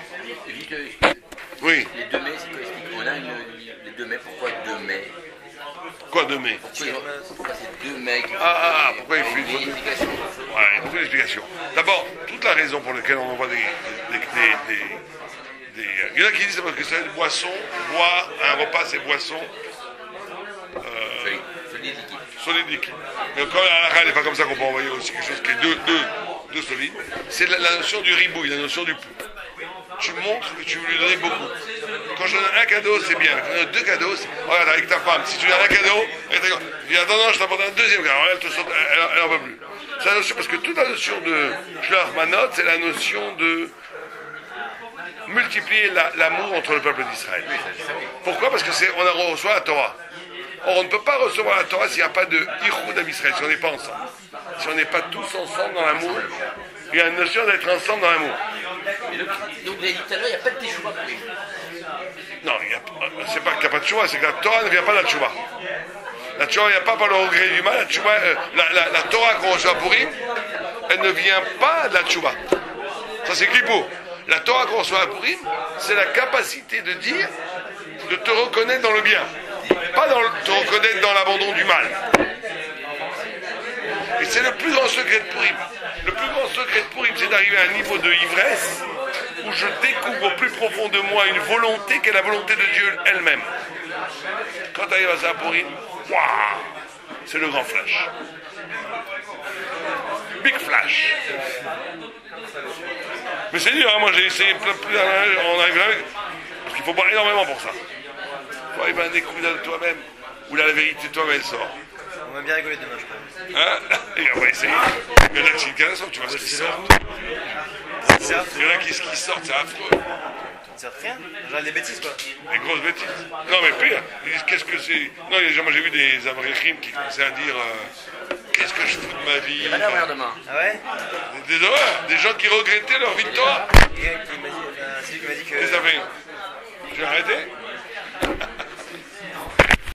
Oui. Les 2 mai, c'est quoi? On a les 2 mai, pourquoi 2 mai? Quoi 2 mai? Pourquoi c'est 2 mai? Pourquoi il fait une explication? Ouais, il faut une explication. D'abord, toute la raison pour laquelle on envoie des il y en a qui disent parce que c'est boisson, bois, un repas c'est boisson. Solide liquide. Mais comme la halakha n'est pas comme ça qu'on peut envoyer aussi quelque chose qui est deux solides, c'est la notion du ribouille, la notion du pouls. Tu montres que tu veux lui donner beaucoup. Quand je donne un cadeau, c'est bien. Quand je donne 2 cadeaux, regarde avec ta femme, si tu donnes un cadeau, elle te dit attends, non, je t'apporte un deuxième cadeau. Elle te saute, elle en veut plus. C'est la notion, parce que toute la notion de Shlach Manot, c'est la notion de multiplier l'amour entre le peuple d'Israël. Pourquoi? Parce que on reçoit la Torah. Or, on ne peut pas recevoir la Torah s'il n'y a pas de Ichud Am Israël, si on n'est pas ensemble. Si on n'est pas tous ensemble dans l'amour, il y a une notion d'être ensemble dans l'amour. Donc, vous avez dit tout à l'heure, il n'y a pas de teshuva pour lui. Non, c'est pas qu'il n'y a pas de teshuva, c'est que la Torah ne vient pas de la teshuva. La teshuva, il n'y a pas par le regret du mal. La Torah qu'on reçoit pour Purim, elle ne vient pas de la teshuva. Ça, c'est Kippour. La Torah qu'on reçoit à Purim, c'est la capacité de dire, de te reconnaître dans le bien. Pas te reconnaître dans l'abandon du mal. Et c'est le plus grand secret de Purim. Le plus grand secret de Purim, c'est d'arriver à un niveau de ivresse où je découvre au plus profond de moi une volonté qui est la volonté de Dieu elle-même. Quand tu arrives à ça à Purim, waouh, c'est le grand flash. Big flash. Mais c'est dur, hein, moi j'ai essayé plus on arrive là, parce qu'il faut pas énormément pour ça. Il faut arriver à un découvert de toi-même, où la vérité de toi-même sort. On va bien rigoler demain, je crois. Hein? Et on va essayer. Il y en a qui sont tu vois ce qui sort. Il y en a qui sortent, c'est affreux. Ça sert rien, genre des bêtises quoi. Des grosses bêtises. Non mais pire, ils disent qu'est-ce que c'est. Non, moi j'ai vu des Abrechim qui commençaient à dire qu'est-ce que je fous de ma vie. Il y a pas d'avoir demain. Ah ouais? Des horreurs, des gens qui regrettaient leur victoire. C'est lui qui m'a dit que. Qu'est-ce que ça fait? J'ai arrêté?